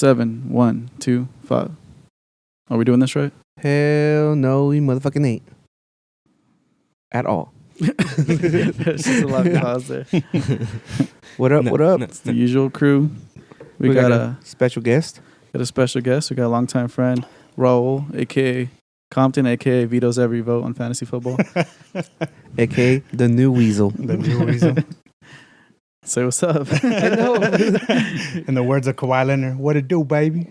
7, 1, 2, 5. Are we doing this right? Hell no, we motherfucking ain't. At all. There's just a lot of pause there. What up? What up? It's the usual crew. We got a special guest. Got a special guest. We got a longtime friend, Raul, a.k.a. Compton, a.k.a. vetoes every vote on fantasy football. A.k.a. the new weasel. The new weasel. Say what's up. I know. In the words of Kawhi Leonard, what it do, baby?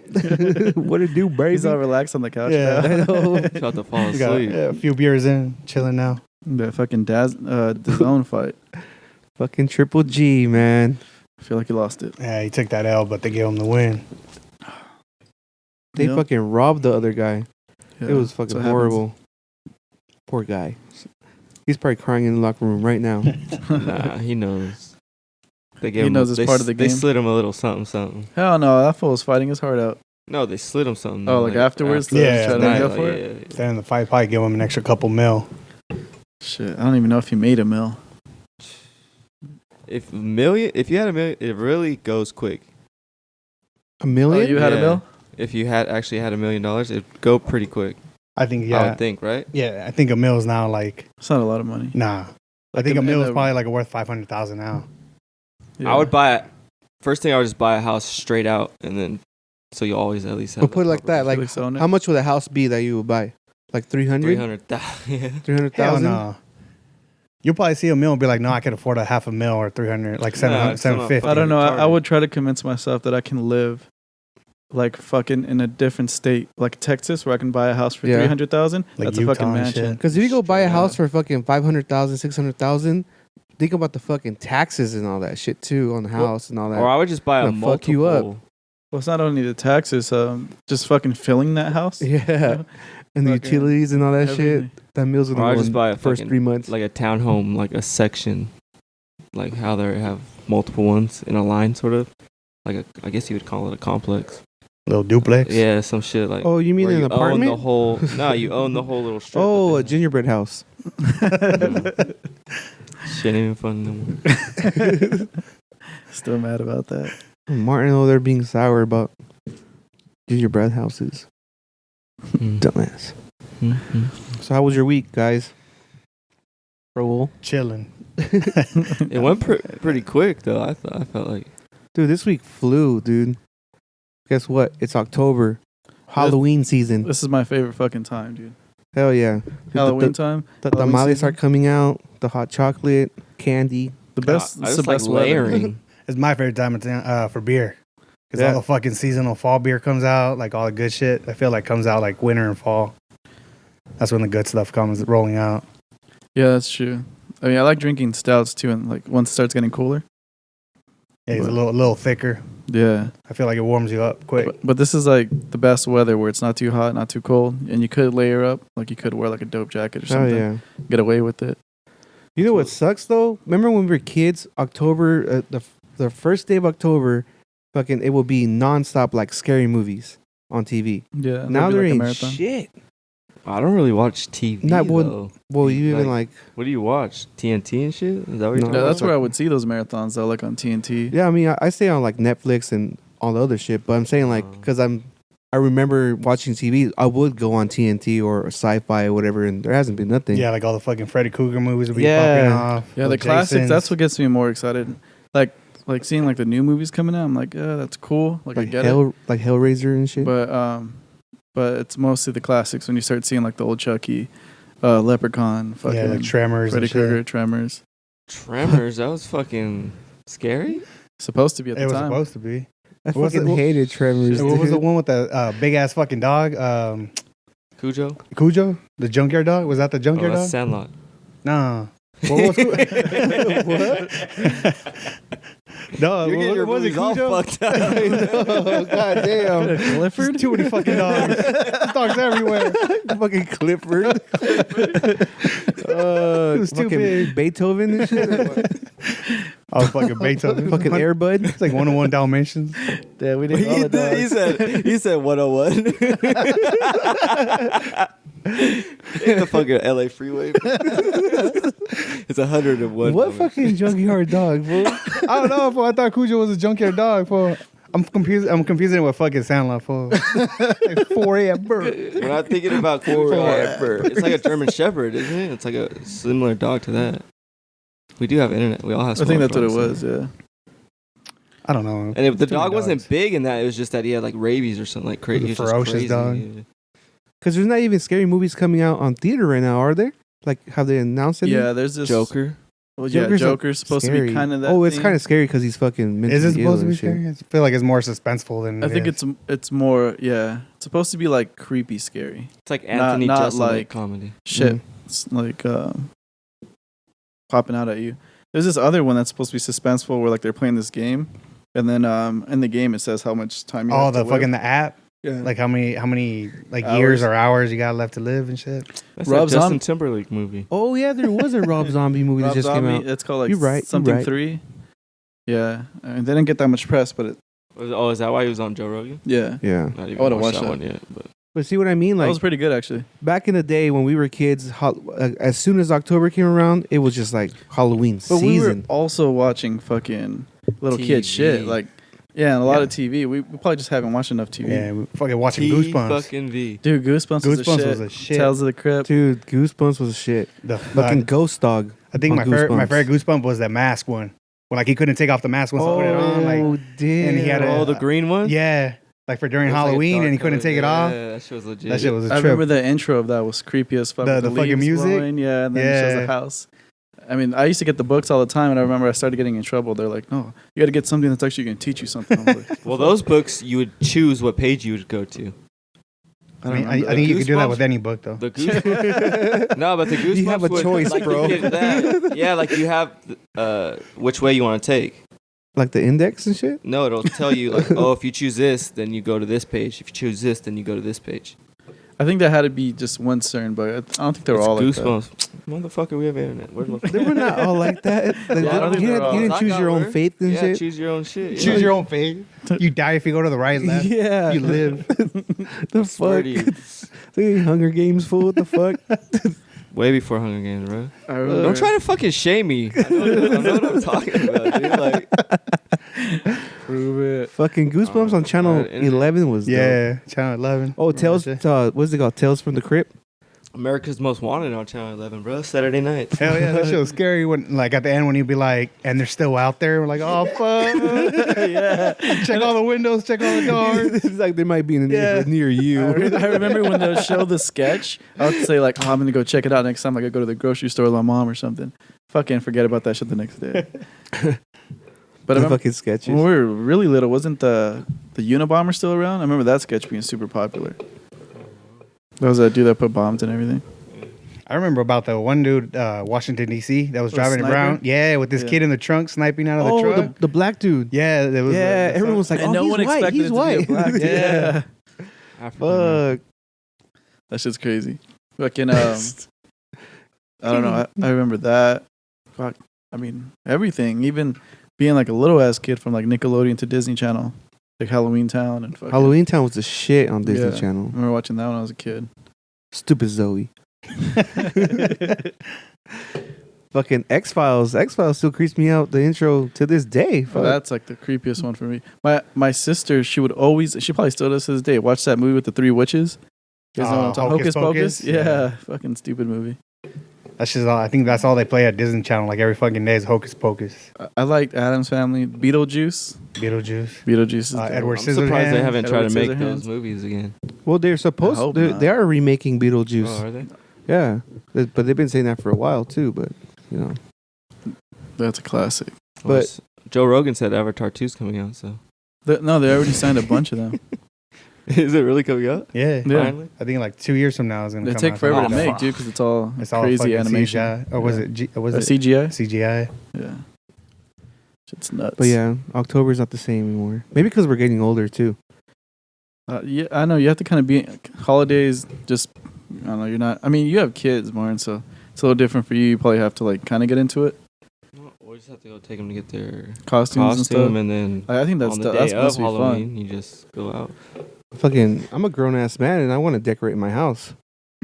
What it do, baby? He's all relaxed on the couch Yeah. now. I know. About to fall We got asleep. a few beers in, chilling now. The fucking DAZN fight. Fucking Triple G, man. I feel like he lost it. Yeah, he took that L, but they gave him the win. They Yep. fucking robbed the other guy. Yeah, It was that's fucking what horrible. Poor guy. He's probably crying in the locker room right now. Nah, he knows. They gave He him, knows it's they, part of the They game. slid him a little something, something. happens. Hell no, that fool was fighting his heart out. No, they slid him something. Oh, like afterwards? after- Yeah, try to tonight, go like, for yeah, it? yeah. Then in the fight, probably give him an extra couple mil. Shit, I don't even know if he made a mill. If you had a million, it really goes quick. $1 million? Oh, you had a Yeah. mill? If you had actually had $1 million, it'd go pretty quick. I think, I yeah. would think, right? Yeah, I think a mil's now like, It's not a lot of money. nah. I Like think a in mil is the- probably like worth 500,000 now. Yeah. I would buy it. First thing I would just buy a house straight out, and then so you always at least have. We'll put it like that. Like, Felix own it. how much would a house be that you would buy? Like 300? 300,000. Yeah. 300,000? Hell no. You'll probably see a mil and be like, no, I could afford a half a mil or 300, like 700, it's not 750. I don't know. I retarded. would try to convince myself that I can live like fucking in a different state, like Texas, where I can buy a house for Yeah. 300,000. Like That's Utah a fucking and mansion. shit. Because if you go buy a Yeah. house for fucking 500,000, 600,000, think about the fucking taxes and all that shit too on the house and all that. Or I would just buy a Gonna multiple. fuck you up. Well, it's not only the taxes, just fucking filling that house. Yeah. And the Fucking utilities and all that everything. shit. That meal's Or gonna I go just in buy the a first fucking, 3 months. like a townhome, like a section, like how they have multiple ones in a line, sort of. Like I guess you would call it a complex. Little duplex. Yeah, some shit like. Oh, you mean where an you own apartment? the whole. No, you own the whole little strip. Oh, a of it. gingerbread house. Shit ain't even fun no more. Still mad about that. Martin over there being sour about gingerbread houses. Dumbass. Mhm. So how was your week, guys? Raul? Chilling. It went pretty quick though. I felt like. Dude, this week flew, dude. Guess what? It's October. Halloween season. This is my favorite fucking time, dude. Hell yeah. Halloween time. The Halloween tamales season. are coming out. The hot chocolate, candy. The best. I It's just the like best weather. layering. It's my favorite time of for beer. Because Yeah. all the fucking seasonal fall beer comes out, like all the good shit. I feel like comes out like winter and fall. That's when the good stuff comes rolling out. Yeah, that's true. I mean, I like drinking stouts too, and like once it starts getting cooler. Yeah, it's a But- little thicker. Yeah. I feel like it warms you up quick. But this is like the best weather where it's not too hot, not too cold, and you could layer up. Like you could wear like a dope jacket or Oh something. yeah. Get away with it. You know what sucks though? Remember when we were kids? October, the first day of October, fucking it will be nonstop like scary movies on TV. Yeah. Now there'll there be, like, a ain't marathon. shit. I don't really watch TV Not one- though. Well, you even like What do you watch? TNT and shit? Is that what you're No, talking Yeah, about? that's where I would see those marathons though, like on TNT. yeah. I mean, I stay on like Netflix and all the other shit, but I'm saying like because I remember watching TV. I would go on TNT or Sci-Fi or whatever, and there hasn't been nothing. Yeah, like all the fucking Freddy Krueger movies will be Yeah. popping off. Yeah, the Little classics. Jasons. That's what gets me more excited. Like seeing like the new movies coming out. I'm like, yeah, that's cool. Like I get it. Like Hellraiser and shit. But it's mostly the classics when you start seeing like the old Chucky, Leprechaun, fucking Yeah, like Tremors Freddy and Krueger, shit. Tremors. Tremors. That was fucking scary. Supposed to be at It the was time. supposed to be. I what was fucking it? hated Tremors. What was the dude. one with the big ass fucking dog? Cujo. Cujo? The junkyard dog? Was that the Oh, junkyard that's dog? Sandlot. No. What was what? No, You're getting your what was it? movies all Cujo? fucked up. I know. God damn. Clifford? There's too many fucking dogs. There's dogs everywhere. Fucking Clifford. It was too fucking big. Beethoven and shit. Oh, fucking Beethoven. Fucking Airbud. It's like 101 Dalmatians. Yeah, we did all the dogs. he said 101. It's the fucking LA freeway. It's 101. What fucking junkyard dog, fool? I don't know. Fool. I thought Cujo was a junkyard dog. Fool. I'm confusing it with fucking Sandlot, fool. Like 4 a.m. When I'm thinking about Cujo, it's like a German Shepherd, isn't it? It's like a similar dog to that. We do have internet. We all have. I think that's what it smartphones, was. so. Yeah. I don't know. And the Too many dog wasn't dogs. big in that. It was just that he had like rabies or something like crazy. He was a ferocious dog. Because there's not even scary movies coming out on theater right now, are there? Like, have they announced it? Yeah, there's this Joker. Well, yeah, Joker's not Joker's supposed to be kind of that. Oh, it's theme. kind of scary because he's fucking mentally Is it supposed to ill be and shit. scary? I feel like it's more suspenseful than. I think it's more. Yeah, it's supposed to be like creepy, scary. It's like Anthony not Jeselnik like- comedy. Shit, Mm. it's like popping out at you. There's this other one that's supposed to be suspenseful, where like they're playing this game, and then in the game it says how much time you Oh, have to the live. fucking the app. Yeah. Like how many like Hours. years or hours you got left to live and shit. That's Rob that Justin Zombie- Timberlake movie. Oh, yeah, there was a Rob Zombie movie Rob that just Zombie, came out. it's called like You're right, you're something right. 3. Yeah, and they didn't get that much press, but Oh, is that why he was on Joe Rogan? yeah, Yeah. Not even I would've watched watched that that. one yet. But But see what I mean? that Like, was pretty good actually. back in the day when we were kids, as soon as October came around, it was just like Halloween But we were season. also watching fucking little kid TV. shit, like and a lot Yeah. of TV. We probably just haven't watched enough TV. Yeah, we fucking watching Goosebumps. fucking V. Dude, Goosebumps, was, Goosebumps a shit. was a shit. Tales of the Crypt. Dude, Goosebumps was shit. The Fucking Ghost Dog. I think on my favorite Goosebumps. Goosebump was that mask one. When like he couldn't take off the mask once he put it on. Like damn. and he had a- Oh, the green one? yeah, like for during It was like a Halloween dark and he couldn't color. take it off. Yeah, that shit was legit. That shit was a I trip. remember the intro of that was creepy as fuck. The- with the fucking leaves music? blowing, yeah, and then it shows Yeah. the house. I mean, I used to get the books all the time, and I remember I started getting in trouble. They're like, "No, you got to get something that's actually going to teach you something." I was like, Well, those books, you would choose what page you would go to. I I don't mean, know. I think you could do that Goosebumps? with any book though. The Goosebumps. No, but the Goosebumps. You have a would- choice, like, bro. You get that. Yeah, like you have which way you want to take. Like the index and shit? No, it'll tell you like, oh, if you choose this, then you go to this page. If you choose this, then you go to this page. I think that had to be just one certain book. I don't think they were It's all like that. Goosebumps. Motherfucker, we have internet. Where's my They were not all like that. Like, Yeah, I don't think you, they're had, all- you didn't I choose got your own word. faith and Yeah, shit? choose your own shit. Choose your own fate. You die if you go to the right, left. Yeah. You live. The Swear fuck? to you. They ain't Hunger Games, fool. What the fuck? Way before Hunger Games, bro. I remember. Don't try to fucking shame me. I know what I'm talking about, dude. Like, prove it. Fucking Goosebumps on channel Alright, internet. 11 was dope. Yeah, channel 11. Oh, Tales, Remember what's it called? Tales from the Crypt? America's Most Wanted on Channel 11, bro. Saturday night. Hell yeah, that shit was scary when, like, at the end when you'd be like, and they're still out there. We're like, oh fuck. Yeah. Check all the windows, check all the doors. It's like they might be in the neighborhood near you. I remember when they would show the sketch, I would say like, "Oh, I'm gonna go check it out next time. Like, I go to the grocery store with my mom or something." Fucking forget about that shit the next day. But I The remember fucking sketches. when we were really little, wasn't the Unabomber still around? I remember that sketch being super popular. That was that dude that put bombs and everything. I remember about the one dude, Washington D.C. that was The driving sniper? around. Yeah, with this Yeah. kid in the trunk sniping out of the Oh, truck. the black dude. Yeah, there was. Yeah, everyone was like, and oh, no he's one white. expected He's it to white. be a black dude. Yeah. African-American. Fuck. That shit's crazy. Fucking I don't know. I remember that. Fuck. I mean, everything. Even being like a little ass kid from like Nickelodeon to Disney Channel, like Halloween Town and fucking. Halloween Town was the shit on Disney Yeah. I Channel. remember watching that when I was a kid. Stupid Zoe. Fucking X-Files. X-Files still creeps me out, the intro to this day. Fuck. That's like the creepiest one for me. My sister, she would always, she probably still does to this day, watch that movie with the 3 witches. You guys know what I'm talking Hocus Hocus Pocus? Pocus? Yeah. Fucking stupid movie. That's just all. I think that's all they play at Disney Channel. Like every fucking day is Hocus Pocus, I liked Addams Family. Beetlejuice. Beetlejuice, Beetlejuice is Edward I'm Scissorhands. surprised they haven't tried Edward to make Scissorhands. those movies again. Well, they're I supposed hope to. not. They are remaking Beetlejuice. Oh, are they? Yeah. But they've been saying that for a while, too. But, you know. That's a classic. But- Joe Rogan said Avatar 2's coming out, so. No, they already signed a bunch of them. Is it really coming out? Yeah, Yeah. Finally? I think like 2 years from now is gonna They come take out. forever to Something like make, that. dude, because it's all It's all crazy fucking animation. CGI. Or was Yeah. it? Was it CGI? CGI? Yeah. Shit's nuts. But yeah, October's not the same anymore. Maybe because we're getting older, too. Yeah, I know. You have to kind of be holidays. Just I don't know. You're not. I mean, you have kids, Martin, so it's a little different for you. You probably have to like kind of get into it. No, we just have to go take them to get their Costumes and stuff. costume, and then I think that's on the that's day of supposed to be Halloween, you just go out. Fucking, I'm a grown-ass man, and I want to decorate my house.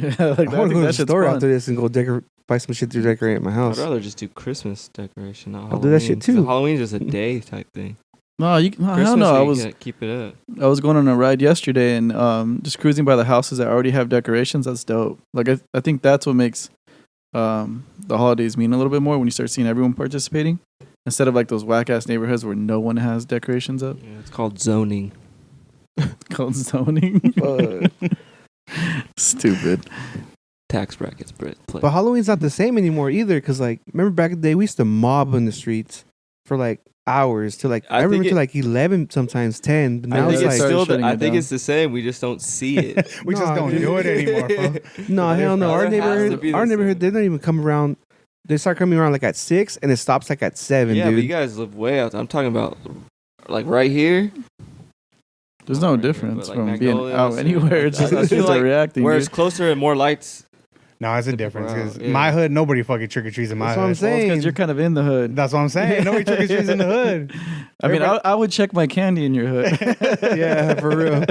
fun. Yeah, like, I I want to think go to the that shit's store fun. after this and go buy some shit to decorate my I'd house. rather just do Christmas decoration, not I'll Halloween. do that shit, 'cause too. Halloween's just a day type thing. No, I don't Christmas know. week, yeah, keep it up. I was going on a ride yesterday and just cruising by the houses that already have decorations. That's dope. Like I think that's what makes the holidays mean a little bit more when you start seeing everyone participating instead of like those whack ass neighborhoods where no one has decorations up. Yeah, it's called zoning. Called zoning. Stupid. Tax brackets, Brit. But Halloween's not the same anymore either. Because like, remember back in the day, we used to mob in the streets for like hours till like I remember till like 11, sometimes 10. But now I it's think like it's still. shutting I it think down. it's the same. We just don't see it. We just don't do it anymore, bro. no, hell no. Our It has to be the neighborhood, they same. don't even come around. They start coming around like at 6, and it stops like at 7, Yeah, dude. but you guys live way out. I'm talking about like right here. There's Not no right here, difference but, like, from being Magnolia, out so- anywhere. It's I just feel kids like are reacting. Where Dude. it's closer and more lights. No, it's a difference. Because Yeah. my hood, nobody fucking trick or treats in my That's what I'm hood. saying. Because you're kind of in the hood. That's what I'm saying. Nobody trick or treats in the hood. I mean, I would check my candy in your hood. Yeah, for real.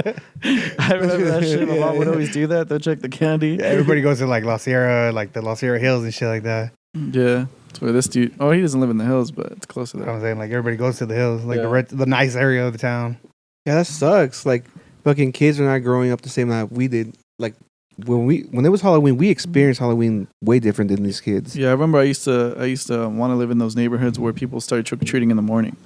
I remember that shit. My mom would always do that. They'll check the candy. Everybody goes to like La Sierra, like the La Sierra Hills and shit like that. Yeah. That's where this dude. Oh, he doesn't live in the hills, but it's close to You know what there. I'm saying? Like everybody goes to the hills, like Yeah. the nice area of the town. Yeah, that sucks. Like, fucking kids are not growing up the same like we did. Like, when it was Halloween, we experienced Halloween way different than these kids. Yeah, I remember I used to want to live in those neighborhoods where people started trick or treating in the morning.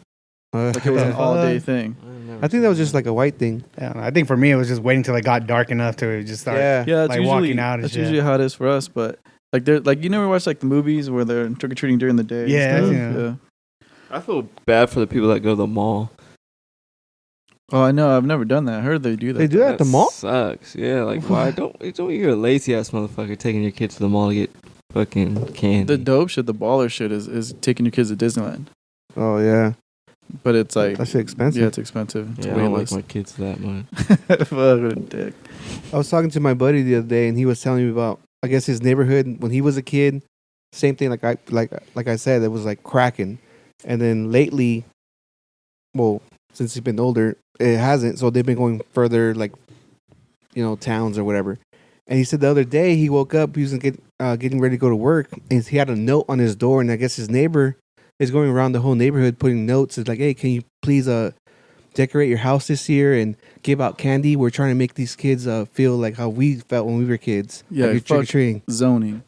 Like it was an Yeah. all day thing. I think that was just like a white thing. Yeah, I think for me it was just waiting till it got dark enough to just start. Yeah. Yeah, it's Like usually walking out and that's shit. usually how it is for us. But like they're like you never watch like the movies where they're trick or treating during the day. and Yeah, stuff? yeah. I feel bad for the people that go to the mall. Oh, I know. I've never done that. I heard they do that. They do that at the mall? Sucks. Yeah, like why don't you're a lazy ass motherfucker taking your kids to the mall to get fucking candy. The dope shit, the baller shit is taking your kids to Disneyland. Oh, yeah. But it's like That shit expensive. yeah, it's expensive. It's Yeah, I don't like weightless. my kids that much. Fuck, what a dick. I was talking to my buddy the other day, and he was telling me about, I guess, his neighborhood when he was a kid. Same thing, like I said, it was like cracking, and then lately, well, since he's been older, it hasn't. So they've been going further, like, towns or whatever. And he said the other day he woke up, he was getting ready to go to work, and he had a note on his door, and I guess his neighbor is going around the whole neighborhood putting notes. It's like, hey, can you please decorate your house this year and give out candy? We're trying to make these kids feel like how we felt when we were kids. Yeah, like trick or treating. Zoning.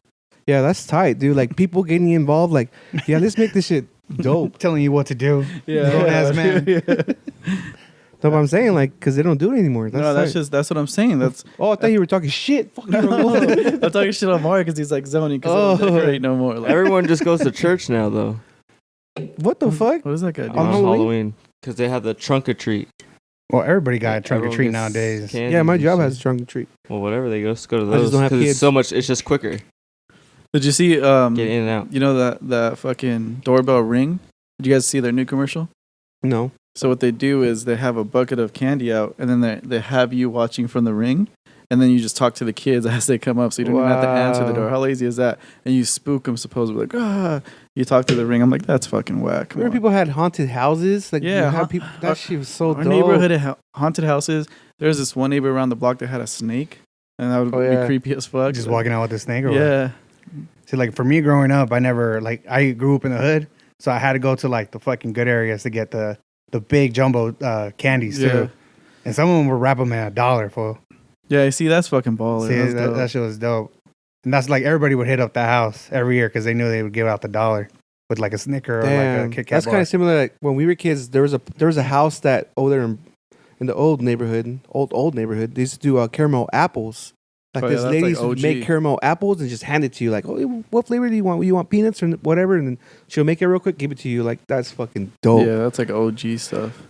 Yeah, that's tight, dude. Like people getting involved. Like, yeah, let's make this shit dope. Telling you what to do. Yeah, Grown-ass man. That's what I'm saying. Like, because they don't do it anymore. That's tight. that's what I'm saying. That's Oh, I thought you were talking shit. Fuck you. I'm talking shit on Mario because he's like zoning because they don't decorate no more. Like, Everyone just goes to church now though What the fuck? what does that guy do? On on Halloween? Halloween because they have the trunk or treat. Well, everybody got a trunk or Everyone treat gets nowadays. candies Yeah, my and job shit. has a trunk or treat. Well, whatever they go to I those just don't have because it's kids. so much. It's just quicker. Did you see Get in and out. you know that fucking doorbell ring? Did you guys see their new commercial? No. So what they do is they have a bucket of candy out, and then they have you watching from the ring, and then you just talk to the kids as they come up, so you don't even have to answer the door. Wow. How lazy is that? And you spook them supposedly like you talk to the ring. I'm like, that's fucking whack. Come Remember on. people had haunted houses? Like, Yeah, you had our- people, that shit was so Our dope. neighborhood had haunted houses. There's this one neighbor around the block that had a snake, and that would Oh, yeah. be creepy as fuck. Just walking out with a snake or what? Yeah. See, like for me growing up, I grew up in the hood, so I had to go to like the fucking good areas to get the big jumbo candies Yeah. too. And some of them would wrap them at $1 for. Yeah, see, that's fucking baller. See, That's that, dope. that shit was dope. And that's like everybody would hit up the house every year because they knew they would give out the $1 with like a Snicker or like Damn. a Kit Kat That's bar. kind of similar. Like when we were kids, there was a house that over there in the old neighborhood, old neighborhood. They used to do caramel apples. Like Oh, yeah, this that's lady like used to OG. make caramel apples and just hand it to you. Like, oh, what flavor do you want? You want peanuts or whatever? And then she'll make it real quick, give it to you. Like that's fucking dope. Yeah, that's like OG stuff.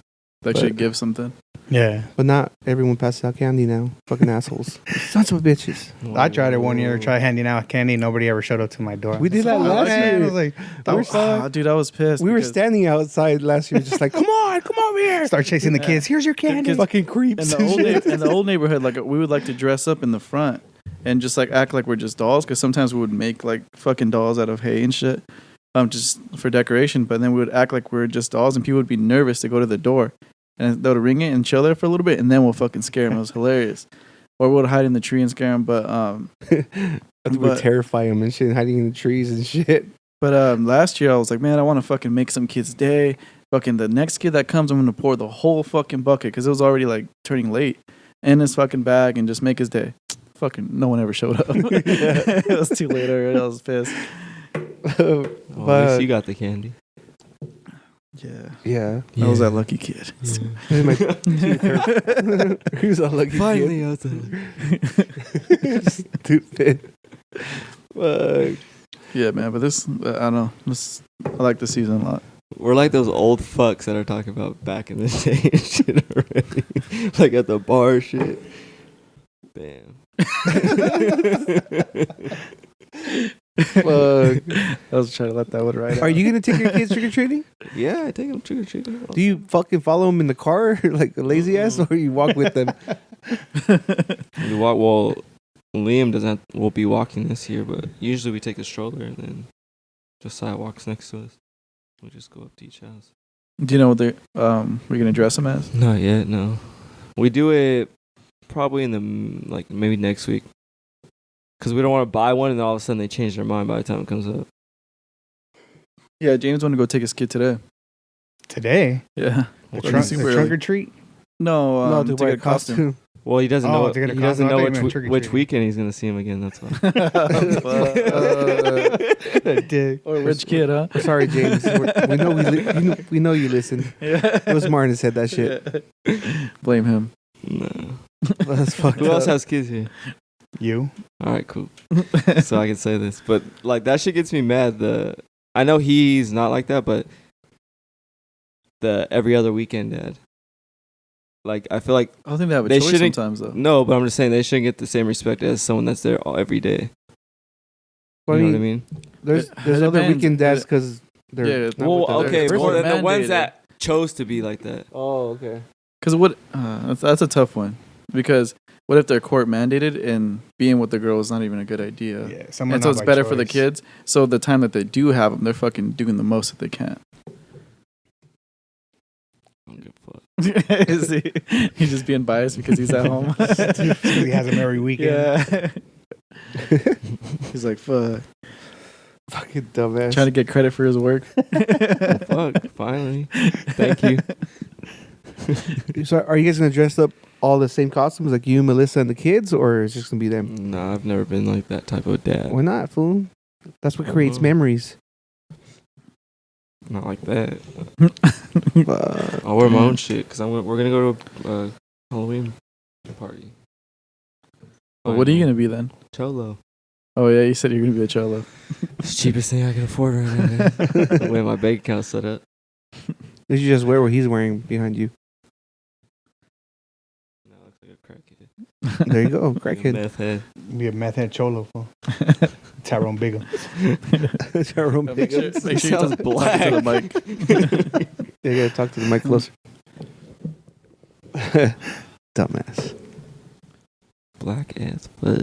That But- should give something. Yeah. But not everyone passes out candy now. Fucking assholes. Sons of bitches. I tried it one year, tried handing out candy. Nobody ever showed up to my door. We did that Fuck, last man. year. I was like, We were Oh, dude, I was pissed. We were because standing outside last year, just like, come over here. start chasing the kids. Here's your candy. Fucking creeps. in the old neighborhood, like we would like to dress up in the front and just like act like we're just dolls, because sometimes we would make like fucking dolls out of hay and shit, just for decoration. But then we would act like we were just dolls, and people would be nervous to go to the door, and they would ring it and chill there for a little bit, and then we'll fucking scare them. It was hilarious. Or we would hide in the tree and scare them. But we but- terrify them and shit, hiding in the trees and shit. But last year I was like, man, I want to fucking make some kid's day. Fucking the next kid that comes, I'm gonna pour the whole fucking bucket because it was already like turning late in his fucking bag and just make his day. Fucking no one ever showed up. It was too late already. I was pissed. Oh, at least you got the candy. Yeah. I was that lucky kid. He was a lucky Finally, kid. I was like, Stupid. Fuck. Yeah, man. But this, I don't know. I like the season a lot. we're like those old fucks that are talking about back in the day and shit already. Like at the bar shit. Damn. Fuck. I was trying to let that one ride out. Are you gonna take your kids trick or treating? Yeah, I take them trick or treating. Do you fucking follow them in the car like a lazy ass, or you walk with them? We walk. Well, Liam won't be walking this year, but usually we take a stroller and then Josiah walks next to us. We just go up to each house. Do you know what we're gonna dress them as? Not yet, no. We do it probably in the like maybe next week, because we don't want to buy one and then all of a sudden they change their mind by the time it comes up. Yeah, James wanted to go take his kid today. Today? Yeah. The Well, trunk, you see the where, trunk like- or treat? No, No, to to buy get a costume. Well, he doesn't Oh, know. to get a He doesn't costume. I know thought you meant which trick-or-treating. weekend he's gonna see him again. That's why. Dick. Or a rich kid, huh? Sorry, James. We know we know you listen. Yeah. It was Martin that said that shit. Blame him. No. That's fucked Who else up. has kids here? You? All right, cool. So I can say this, but like that shit gets me mad. I know he's not like that, but the every other weekend dad. Like I feel like I don't think they have a They choice shouldn't- sometimes, though. no, but I'm just saying they shouldn't get the same respect as someone that's there every day. Well, You I know what I mean, mean? There's It other depends. weekend dads because they're Yeah, not Well, with their okay, person. well, then the ones mandated. that chose to be like that. Oh, okay. Because what? That's a tough one. Because what if they're court mandated and being with the girl is not even a good idea? Yeah. Someone And so not it's by better for the choice. kids. So the time that they do have them, they're fucking doing the most that they can. I don't give a fuck. Is he's just being biased because he's at home. He has them every weekend. Yeah. He's like, fuck. Fucking dumbass. Trying to get credit for his work. Fuck, finally. Thank you. So, are you guys gonna dress up all the same costumes like you, Melissa, and the kids, or is it just gonna be them? No, I've never been like that type of dad. Why not, fool? That's what creates Uh-huh. memories. Not like that. Fuck. I'll wear my own shit because we're gonna go to a Halloween party. Well, what are you gonna be then? Cholo. Oh yeah, you said you're gonna be a cholo. It's the cheapest thing I can afford right now. Man. The way my bank account's set up. Did you just wear what he's wearing behind you? No, it looks like a crackhead. There you go, Like a crackhead. meth head. Be a meth head cholo for Tyrone Bigham. Jerome Make sure, Pickens. make sure you Sounds talk to the mic. Yeah, you gotta talk to the mic closer. Dumbass. Black ass fuck.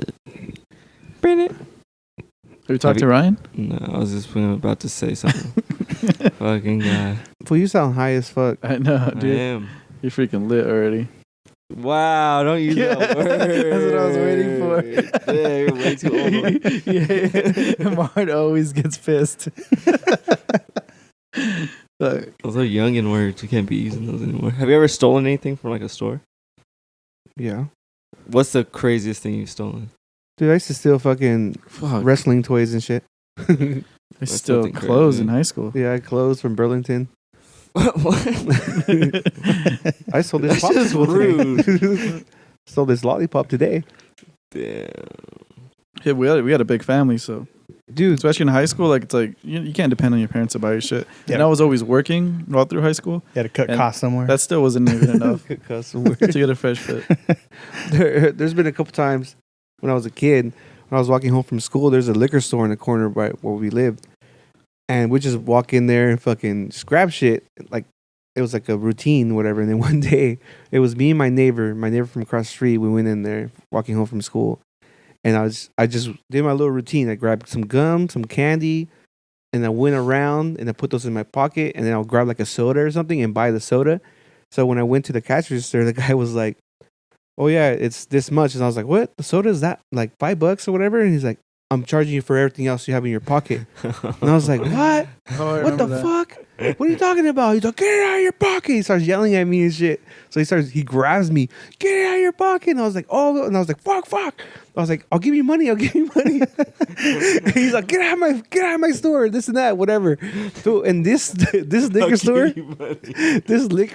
Bring it. Have you talked to Ryan? No, I was just about to say something. Fucking guy. Well, you sound high as fuck. I know, I dude. am. You're freaking lit already. Wow, don't use that Yeah, word. that's what I was waiting for. Yeah, you're way too old. Yeah, Mart always gets pissed. Fuck. Those are youngin' words. You can't be using those anymore. Have you ever stolen anything from like a store? Yeah. What's the craziest thing you've stolen? Dude, I used to steal fucking Fuck. wrestling toys and shit. I That's still nothing clothes crazy. in high school. Yeah, I clothes from Burlington. What? I sold this That's just popsicle today. Sold this lollipop today. Damn. Yeah, we had a big family, so Dude, especially in high school, like it's like you can't depend on your parents to buy your shit. Yeah. And I was always working all through high school. You had to cut And costs somewhere. That still wasn't even enough good customer. to get a fresh fit. There's been a couple times when I was a kid, when I was walking home from school, there's a liquor store in the corner right where we lived. And we just walk in there and fucking just grab shit. Like, it was like a routine, whatever. And then one day, it was me and my neighbor from across the street. We went in there walking home from school. And I just did my little routine. I grabbed some gum, some candy, and I went around and I put those in my pocket. And then I'll grab like a soda or something and buy the soda. So when I went to the cash register, the guy was like, "Oh yeah, it's this much." And I was like, "What? The soda is that like $5 or whatever?" And he's like, "I'm charging you for everything else you have in your pocket." And I was like, "What?" Oh, I what the remember that. fuck? What are you talking about? He's like, get it out of your pocket. He starts yelling at me and shit. So he grabs me, get it out of your pocket. And I was like, oh, and I was like, fuck. I was like, I'll give you money. And he's like, get out of my store, this and that, whatever. So, and this liquor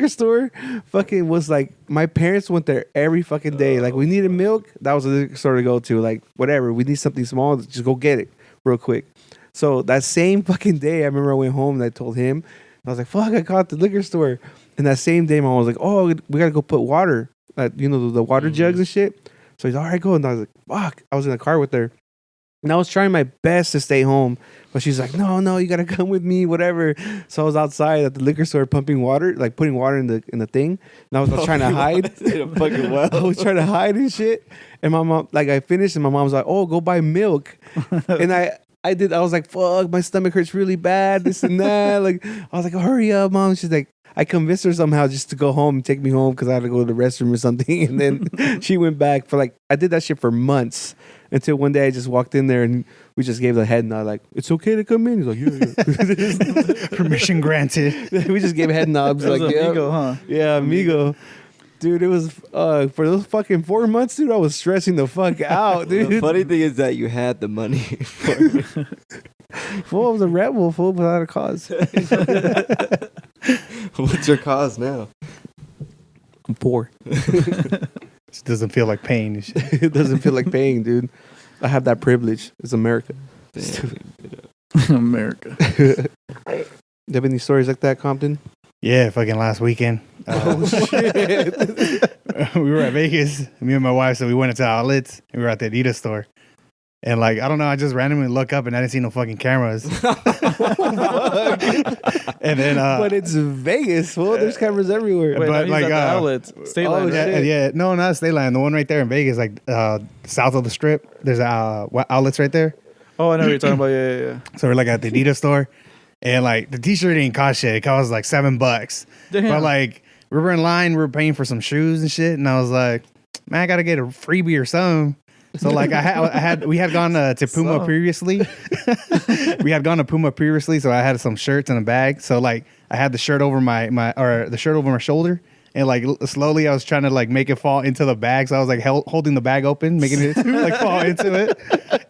store fucking was like, my parents went there every fucking day. Like, we needed milk, that was a liquor store to go to. Like, whatever, we need something small, just go get it real quick. So that same fucking day, I remember I went home and I told him, I was like, fuck, I caught the liquor store. And that same day, my mom was like, oh, we got to go put water, the water jugs and shit. So he's all right, go. And I was like, fuck. I was in the car with her. And I was trying my best to stay home. But she's like, no, you got to come with me, whatever. So I was outside at the liquor store pumping water, like putting water in the thing. And I was trying to hide. I was trying to hide and shit. And my mom, like, I finished and my mom was like, oh, go buy milk. And I was like, fuck, my stomach hurts really bad, this and that. Like, I was like, hurry up, mom. She's like, I convinced her somehow just to go home and take me home because I had to go to the restroom or something. And then she went back for like, I did that shit for months until one day I just walked in there and we just gave the head nod like, it's okay to come in. He's like, yeah. Permission granted. We just gave head nods. Like, yeah, amigo, huh? Yeah, amigo. Dude, it was for those fucking 4 months, dude. I was stressing the fuck out, dude. The funny thing is that you had the money for it. Fool, I was a rebel, fool, without a cause. What's your cause now? I'm poor. It doesn't feel like pain. And shit. It doesn't feel like paying, dude. I have that privilege. It's America. America. You have any stories like that, Compton? Yeah, fucking last weekend. Oh, shit. We were at Vegas. Me and my wife, so we went into outlets and we were at the Adidas store. And like, I don't know, I just randomly look up and I didn't see no fucking cameras. And then but it's Vegas, fool. There's cameras everywhere. Wait, but no, like the outlets, State Line. oh, right? shit. yeah, no, not State Line. The one right there in Vegas, like south of the Strip. There's outlets right there. Oh, I know what you're talking about. Yeah. So we're like at the Adidas store, and like the T-shirt didn't cost shit. It cost like $7. Damn. But like we were in line, we were paying for some shoes and shit, and I was like, man, I gotta get a freebie or something. So like we had gone to Puma previously. We had gone to Puma previously, so I had some shirts in a bag. So like I had the shirt over the shirt over my shoulder, and like slowly I was trying to like make it fall into the bag. So I was like holding the bag open, making it like fall into it,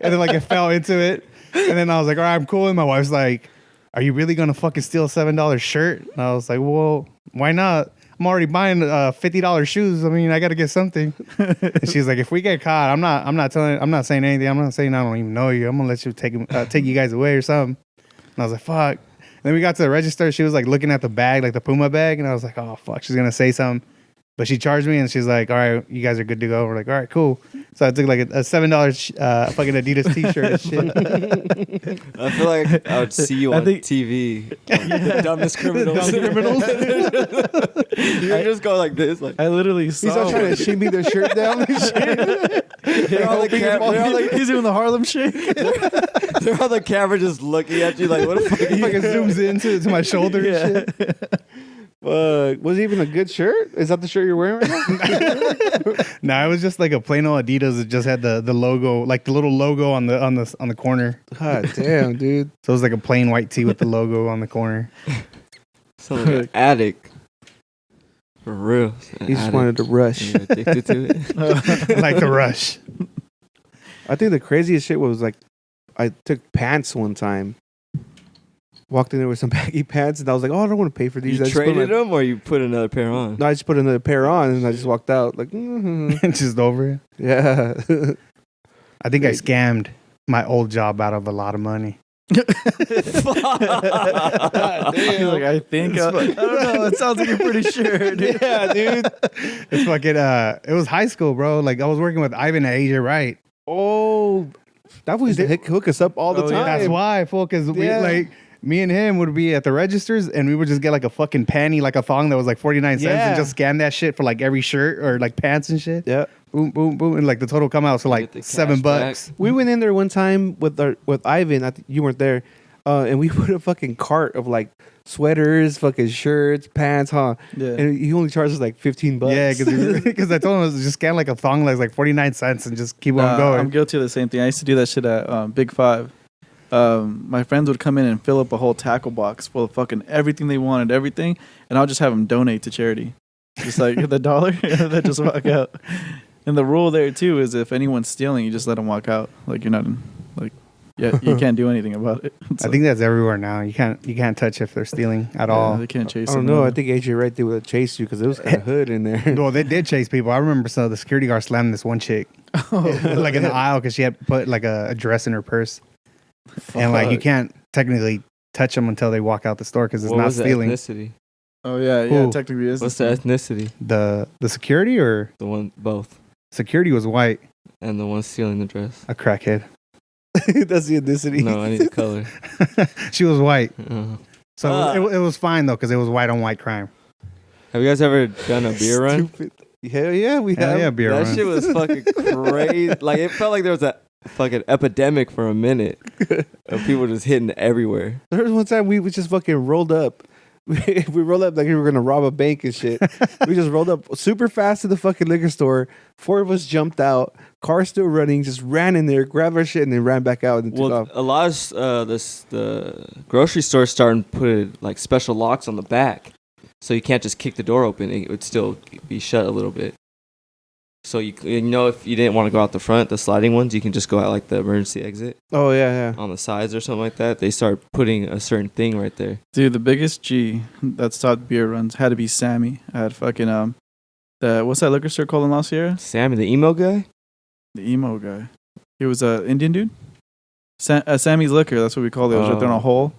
and then like it fell into it, and then I was like, all right, I'm cool. And my wife's like, are you really gonna fucking steal a $7 shirt? And I was like, well, why not? I'm already buying $50 shoes. I mean, I got to get something. And she's like, if we get caught, I'm not saying anything. I'm not saying I don't even know you. I'm gonna let you take you guys away or something. And I was like, fuck. And then we got to the register. She was like looking at the bag, like the Puma bag, and I was like, oh fuck, she's gonna say something. But she charged me and she's like, all right, you guys are good to go. We're like, all right, cool. So I took like a $7 fucking Adidas t-shirt and shit. I feel like I would see you on TV. Like, the dumbest criminals. You just go like this. Like, I literally saw. He's all trying to shimmy their shirt down and shit. They're all like, he's doing the Harlem Shake. they're on the camera just looking at you like, what the fuck? He fucking zooms into to my shoulder and shit. Was it even a good shirt? Is that the shirt you're wearing right now? No, it was just like a plain old Adidas that just had the logo, like the little logo on the corner. God damn, dude. So it was like a plain white tee with the logo on the corner. Sounds like an addict. For real. He just wanted to rush. You're addicted to it. Like the rush. I think the craziest shit was like, I took pants one time. Walked in there with some baggy pants, and I was like, "Oh, I don't want to pay for these." You traded them, or you put another pair on? No, I just put another pair on, and I just walked out like, Just over it. Yeah. I think I scammed my old job out of a lot of money. He's like, I think. I don't know. It sounds like you're pretty sure, dude. Yeah, dude. It's fucking. It was high school, bro. Like I was working with Ivan at AJ Wright. Oh, that was to hook us up all the time. Yeah. That's why, fool. Because we like. Me and him would be at the registers, and we would just get like a fucking panty, like a thong that was like 49 cents, and just scan that shit for like every shirt or like pants and shit. Yeah. Boom, boom, boom, and like the total come out to like $7. We went in there one time with Ivan. You weren't there, and we put a fucking cart of like sweaters, fucking shirts, pants, huh? Yeah. And he only charged us like $15. Yeah, because I told him to just scan like a thong that's like 49 cents and just keep on going. I'm guilty of the same thing. I used to do that shit at Big Five. my friends would come in and fill up a whole tackle box full of fucking everything they wanted, everything, and I'll just have them donate to charity, just like the dollar, and then just walk out. And the rule there too is if anyone's stealing, you just let them walk out. Like you're not like, yeah, you can't do anything about it. I think that's everywhere now. You can't touch if they're stealing at all. They can't chase. I don't know. I think AJ right there would have chased you because there was a hood in there. Well, they did chase people. I remember the security guard slammed this one chick like in the aisle because she had put like a dress in her purse. And like you can't technically touch them until they walk out the store because it's What not was the stealing. ethnicity? Oh yeah, Who? technically it is. What's the ethnicity? The security or The one, both, security was white, and the one stealing the dress. a crackhead. That's the ethnicity. No, I need the color. She was white, Uh, so it was fine though because it was white on white crime. have you guys ever done a beer run? Stupid. Hell yeah, we Hell have. yeah, beer That run. shit was fucking crazy. Like it felt like there was a fucking epidemic for a minute of people just hitting everywhere. There was one time we just fucking rolled up. We rolled up like we were gonna rob a bank and shit. We just rolled up super fast to the fucking liquor store. 4 of us jumped out. Car still running. Just ran in there, grabbed our shit, and then ran back out and took Well, off. a lot of the grocery stores starting to put like special locks on the back, so you can't just kick the door open. It would still be shut a little bit. So if you didn't want to go out the front, the sliding ones, you can just go out like the emergency exit Oh yeah, on the sides or something like that. They start putting a certain thing right there. Dude, the biggest G that stopped beer runs had to be Sammy. I had fucking what's that liquor store called in La Sierra? Sammy, the emo guy. The emo guy. He was a Indian dude. Sammy's Liquor. That's what we called it. It was right there in a hole.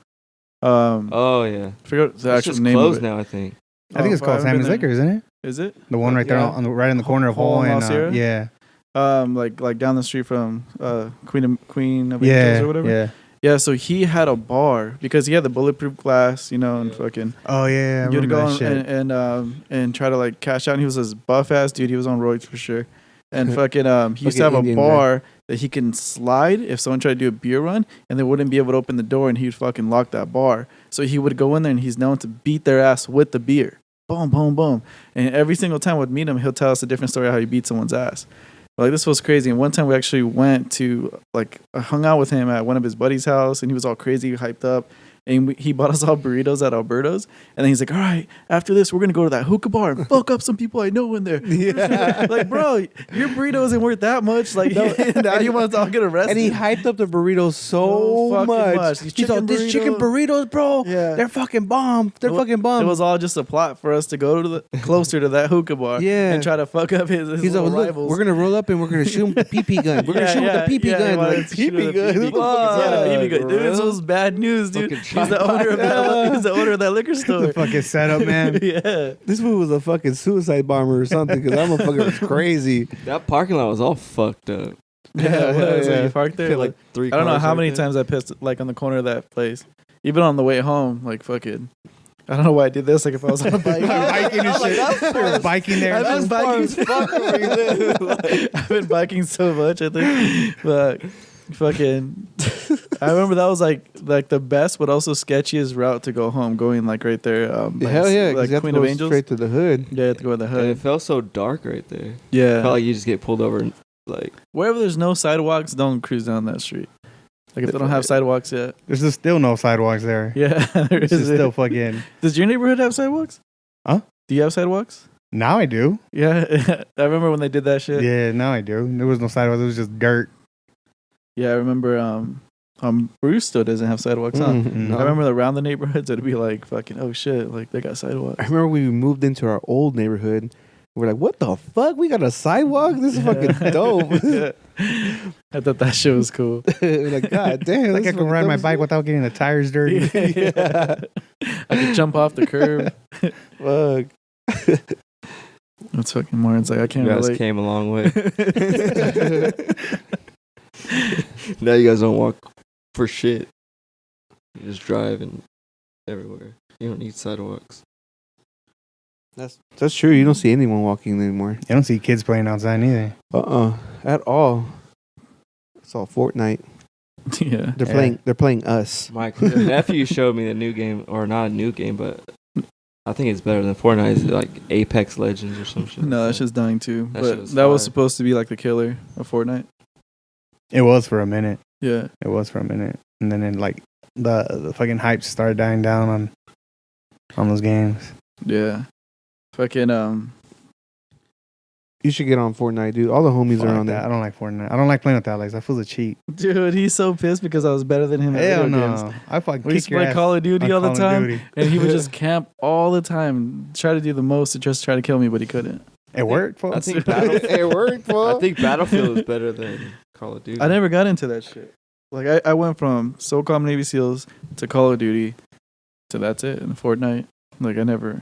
Oh yeah, I forgot the it's actual just name of closed it. now. I think. I think it's Oh, I called haven't Sammy's been there. Liquor, isn't it? Is it? The one right there, Yeah. right in the corner of Hole Hole in La and Sierra? yeah, Like down the street from Queen of yeah, Angels or whatever. yeah. Yeah, so he had a bar because he had the bulletproof glass, and fucking. Oh yeah, I You'd remember go that on shit. and try to like cash out. And he was this buff ass dude. He was on roids for sure. And fucking he used to have Fucking a Indian bar that he can slide if someone tried to do a beer run, and they wouldn't be able to open the door, and he'd fucking lock that bar. So he would go in there, and he's known to beat their ass with the beer. Boom, boom, boom. And every single time we'd meet him, he'll tell us a different story how he beat someone's ass. Like this was crazy. And one time we actually went to hung out with him at one of his buddy's house, and he was all crazy, hyped up. And he bought us all burritos at Alberto's. And then he's like, all right, after this, we're going to go to that hookah bar and fuck up some people I know in there. Yeah. Like, bro, your burrito isn't worth that much. Like, now you want us to all get arrested. And he hyped up the burritos so fucking much. These He's like, "This chicken burritos, bro, Yeah. they're fucking bomb. They're fucking bomb." It was all just a plot for us to go to closer to that hookah bar Yeah. and try to fuck up his He's like, little "Look, rivals. we're gonna roll up and we're gonna shoot him with the PP gun. We're gonna shoot him with the PP he gun, wanted like to shoot PP with a gun." PP gun. Yeah, the BB gun. Dude, this was bad news, dude. Fucking He's the owner of that. He's the owner of that liquor store. The fucking setup, man. Yeah. This fool was a fucking suicide bomber or something because that motherfucker was crazy. That parking lot was all fucked up. Yeah, so yeah. you parked there. Fit, Like, like 3 I don't know cars how right many there. times I pissed like on the corner of that place. Even on the way home, like fucking. I don't know why I did this. Like if I was on a bike, Biking and shit. You're biking there. I've been biking. Fuck where you live. I've been biking so much. I think, but fucking. I remember that was like the best, but also sketchiest route to go home. Going like right there. Hell yeah, 'cause like you have to Queen go of Angels. straight to the hood. Yeah, you have to go to the And it hood. felt so dark right there. Yeah, Felt like you just get pulled over and like wherever there's no sidewalks, don't cruise down that street. Like if they don't have sidewalks yet. There's just still no sidewalks there. Yeah, there It's is. just still fucking. Does your neighborhood have sidewalks? Huh? Do you have sidewalks? Now I do. Yeah, I remember when they did that shit. Yeah, now I do. There was no sidewalks. It was just dirt. Yeah, I remember. Bruce still doesn't have sidewalks, huh? No. I remember around the neighborhoods, it'd be like fucking, oh shit, like they got sidewalks. I remember we moved into our old neighborhood. We're like, what the fuck? We got a sidewalk? This is fucking dope. I thought that shit was cool. We're like, God damn. Like this I is can ride my fucking bike dope. without getting the tires dirty. Yeah. I could jump off the curb. Fuck. That's fucking more. It's like I can't you guys relate. came a long way. Now you guys don't walk for shit. You just drive and everywhere. You don't need sidewalks. That's true. You don't see anyone walking anymore. You don't see kids playing outside either. At all. It's all Fortnite. Yeah. They're playing us. My nephew showed me the new game, or not a new game, but I think it's better than Fortnite. It's like Apex Legends or some shit. No, that's just dying too. That shit But was that was fire. supposed to be like the killer of Fortnite. It was for a minute. Yeah. It was for a minute. and then like the fucking hype started dying down on those games. Yeah. Fucking You should get on Fortnite, dude. All the homies Fuck are on that. there. I don't like Fortnite. I don't like playing with Alex. That feels a cheat. dude, he's so pissed because I was better than him at Hell video no. games. I fucking We used kick to your play ass Call of Duty on all the Call of time, Duty. and he would just camp all the time, try to do the most to just try to kill me, but he couldn't. It worked, I folks. think Battlefield. It worked, I think Battlefield is better than Call of Duty. I never got into that shit. Like I went from SOCOM Navy SEALs to Call of Duty to that's it, and Fortnite. Like I never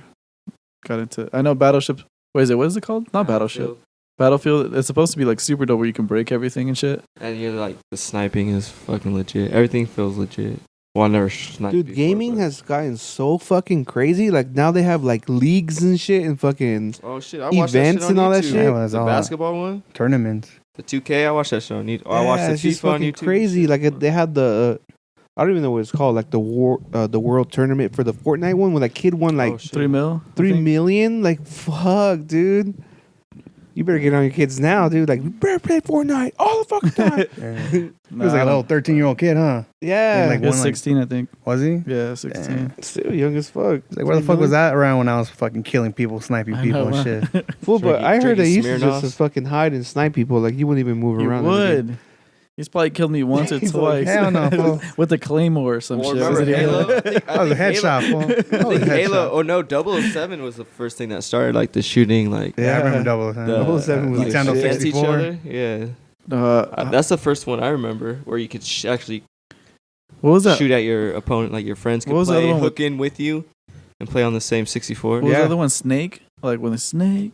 got into. I know Battleship. What is it called? Not Battleship. Battlefield. It's supposed to be like super dope where you can break everything and shit. And you're like, the sniping is fucking legit. Everything feels legit. Well, I never sniped Dude, before, gaming but- has gotten so fucking crazy. Like now they have like leagues and shit and fucking Oh shit! I watched events that shit on and all that YouTube. shit. That was The all basketball one, tournaments. the 2K. I watched that shit on YouTube. I watched it's the just FIFA on fucking YouTube. crazy. Like they had the I don't even know what it's called. Like the world tournament for the Fortnite one, where that kid won like Oh, shit. 3 mil. I 3 think. million. Like fuck, dude. You better get on your kids now, dude. Like we better play Fortnite all the fucking time. Yeah. He Nah, was like I a little don't- 13-year-old kid, huh? Yeah, Like, He was one, like- 16, I think. Was he? Yeah, 16. still young as fuck. Like, where the fuck was that around when I was fucking killing people, sniping I people know, and shit? Well, but I heard Drinking they used to Smirnoffs. just fucking hide and snipe people. Like you wouldn't even move He around. in the game. would. He's probably killed me once or He's like, twice. hell no, fool. With a claymore or some Well, shit. remember Was it Halo? Halo? That was a headshot, fool. That I was a think Halo. headshot. Oh no, 007 was the first thing that started like the shooting, like Yeah, I Yeah. remember double. the 007 was like, the shit. against each 64. other. Yeah, Uh, that's the first one I remember where you could actually what was that? shoot at your opponent, like your friends could What was the play other one hook in with you and play on the same 64. What was Yeah. the other one? Snake? Like when the snake.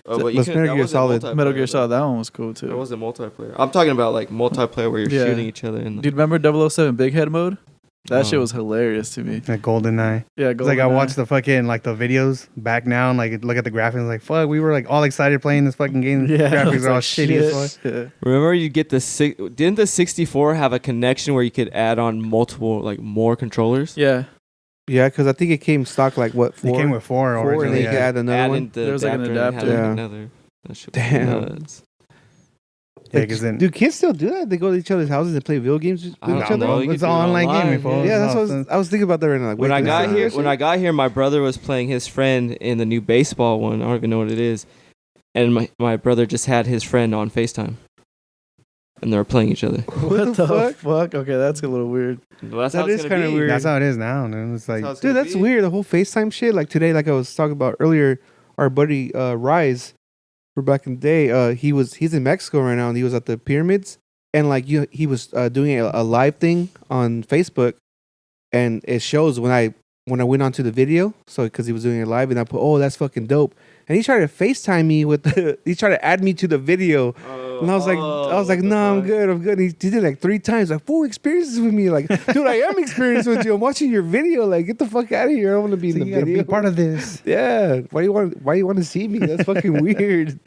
Oh, but you Let's couldn't- Metal that Gear wasn't Solid. multiplayer, Metal Gear though. Solid. That one was cool too. That wasn't multiplayer. I'm talking about like multiplayer where you're Yeah. shooting each other. And Dude, remember 007 Big Head mode? That shit Oh. was hilarious to me. That Golden Eye. Yeah, It's like I GoldenEye. watched the fucking like the videos back now and like look at the graphics like fuck we were like all excited playing this fucking game. Yeah, Graphics it's are all like shitty as fuck. Yeah. remember, you get the didn't the 64 have a connection where you could add on multiple like more controllers? Yeah. Yeah, because I think it came stock like what It 4? came with 4 4 and originally. then you could Yeah. add another Add one. in the There was, like, an adapter and adapter. had, like, Yeah. another. That shit was Damn. nuts. Yeah, because then Do kids still do that? They go to each other's houses and play video games with I don't each other? know. You it's could do it all online gaming, fool. Yeah, that's It's what all- I was thinking about that right now. Like, When wait, I do they got still do here, that when shit? I got here, my brother was playing his friend in the new baseball one. I don't even know what it is, and my brother just had his friend on FaceTime, and they were playing each other. What the fuck? Okay, that's a little weird. Well, that's That how it's is gonna kinda be. weird. that's how it is now, dude. It's like how it's Dude, gonna that's be. weird. The whole FaceTime shit. Like today, like I was talking about earlier, our buddy Rise, for back in the day, he's in Mexico right now, and he was at the pyramids, and like he was doing a live thing on Facebook, and it shows when I went onto the video, so because he was doing it live, and I put, oh, that's fucking dope, and he tried to FaceTime me with he tried to add me to the video. And I was like, no, I'm good. And he did it like 3 times, like full experiences with me. Like, dude, I am experienced with you. I'm watching your video. Like, get the fuck out of here. I don't want to be so in you the gotta video. be part of this. Yeah. Why do you want to see me? That's fucking weird.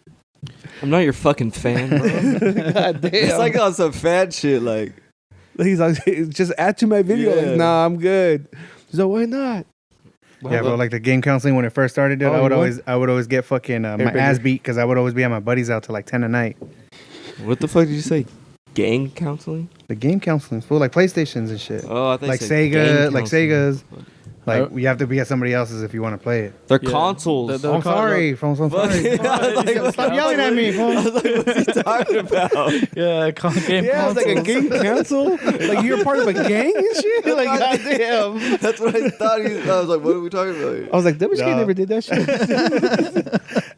I'm not your fucking fan, bro. God damn. It's like on some fan shit. Like, He's like, just add to my video. Yeah. Like, nah, I'm good. He's like, why not? Yeah, bro. Like the game counseling when it first started, dude, Oh, I would you always get fucking my Airbender. ass beat because I would always be at my buddies out till like 10 at night. what the fuck did you say? Gang counseling? The game counseling, full like PlayStations and shit. Oh, I think Like you said Sega, gang like counseling. Sega's. Like Oh. you have to be at somebody else's if you want to play it. They're Yeah. consoles. The- I'm sorry, I'm so sorry. Stop yelling at me, fool. I was like, what's he talking about? Yeah, game Yeah, it's like a consoles. gang council. Like, you're part of a gang and shit? Like, goddamn. That's what I thought. I was like, what are we talking about here? I was like, WK Nah. never did that shit.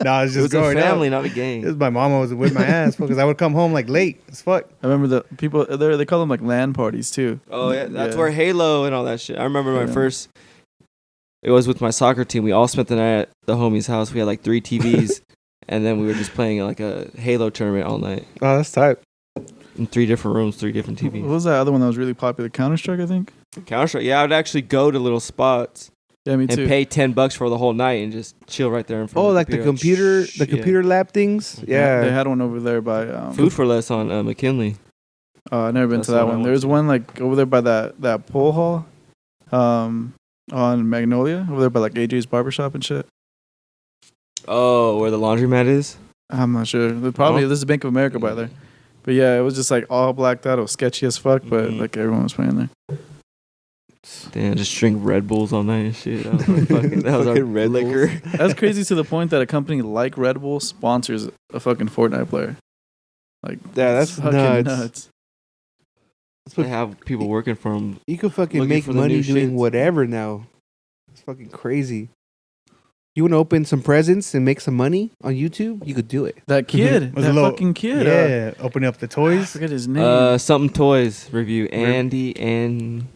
No, it's It just was a growing family, up. not a It gang. was my mama was with my ass because I would come home like late as fuck. I remember the people there. They call them like LAN parties too. Oh yeah, that's Yeah. where Halo and all that shit. I remember my Yeah. first. It was with my soccer team. We all spent the night at the homie's house. We had like 3 TVs, and then we were just playing like a Halo tournament all night Oh, that's tight. in 3 different rooms, 3 different What TVs. was that other one that was really popular? Counter Strike, I think. Counter Strike. Yeah, I would actually go to little spots Yeah, me and too. pay $10 for the whole night and just chill right there in front. Oh, of like the computer Yeah. lab things? Yeah. They had one over there by Food for Less on McKinley. I've never been That's to the that one I one. went There's to. one like over there by that pool hall, on Magnolia, over there by like AJ's barbershop and shit. Oh, where the laundromat is. I'm not sure. Probably Oh. this is Bank of America by there. But yeah, it was just like all blacked out. It was sketchy as fuck, but like everyone was playing there. Damn, just drink Red Bulls all night and shit. That was our, that was our Fucking Red liquor. That's crazy to the point that a company like Red Bull sponsors a fucking Fortnite player. Like, Yeah, that's it's fucking nuts. They have people working for them. You could fucking Looking make for the money new doing shits. whatever now. It's fucking crazy. You want to open some presents and make some money on YouTube? You could do it. That kid, Was that a little- fucking kid. Yeah, opening up the I toys. forget his name. Something Toys review. Andy and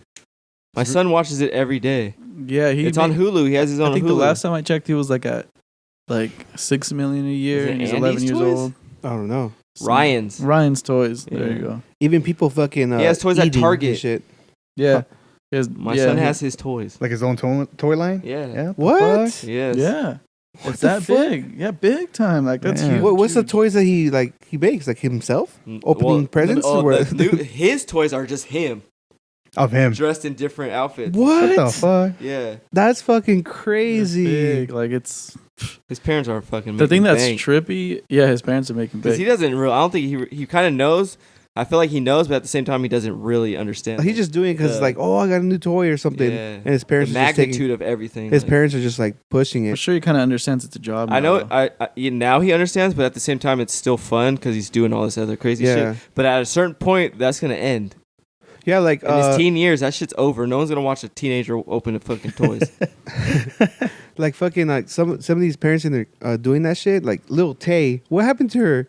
my son watches it every day. Yeah, It's on Hulu. He has his own I think Hulu. the last time I checked, he was like at like $6 million a year, Is it and he's Andy's 11 years toys? old. I don't know. Ryan's Toys. There Yeah. you go. Even people fucking He has toys at eating Target. and shit. Yeah. My son has his toys. Like his own toy line? Yeah. Yeah. What? fuck? Yes. Yeah. What It's the that fuck? big. Yeah, big time. Like that's Yeah. huge. What's the toys that he makes? Like himself? Opening presents or what? His toys are just him Of him. dressed in different outfits. What the What? fuck? Yeah. That's fucking It's crazy. big. Like it's His parents are fucking. the thing that's bank. trippy. Yeah, his parents are making Because he big. doesn't really. I don't think he kind of knows. I feel like he knows, but at the same time, he doesn't really understand. He's just doing it because The- it's like, oh, I got a new toy or something, Yeah. and his parents the are just taking. magnitude of everything. His like- parents are just like pushing I'm it. sure he kind of understands it's a job. I know. now. Now he understands, but at the same time, it's still fun because he's doing all this other crazy Yeah. shit. But at a certain point, that's gonna end. Yeah, like In his teen years, that shit's over. No one's gonna watch a teenager open the fucking toys. like fucking like some of these parents in there doing that shit. Like Lil Tay, what happened to her?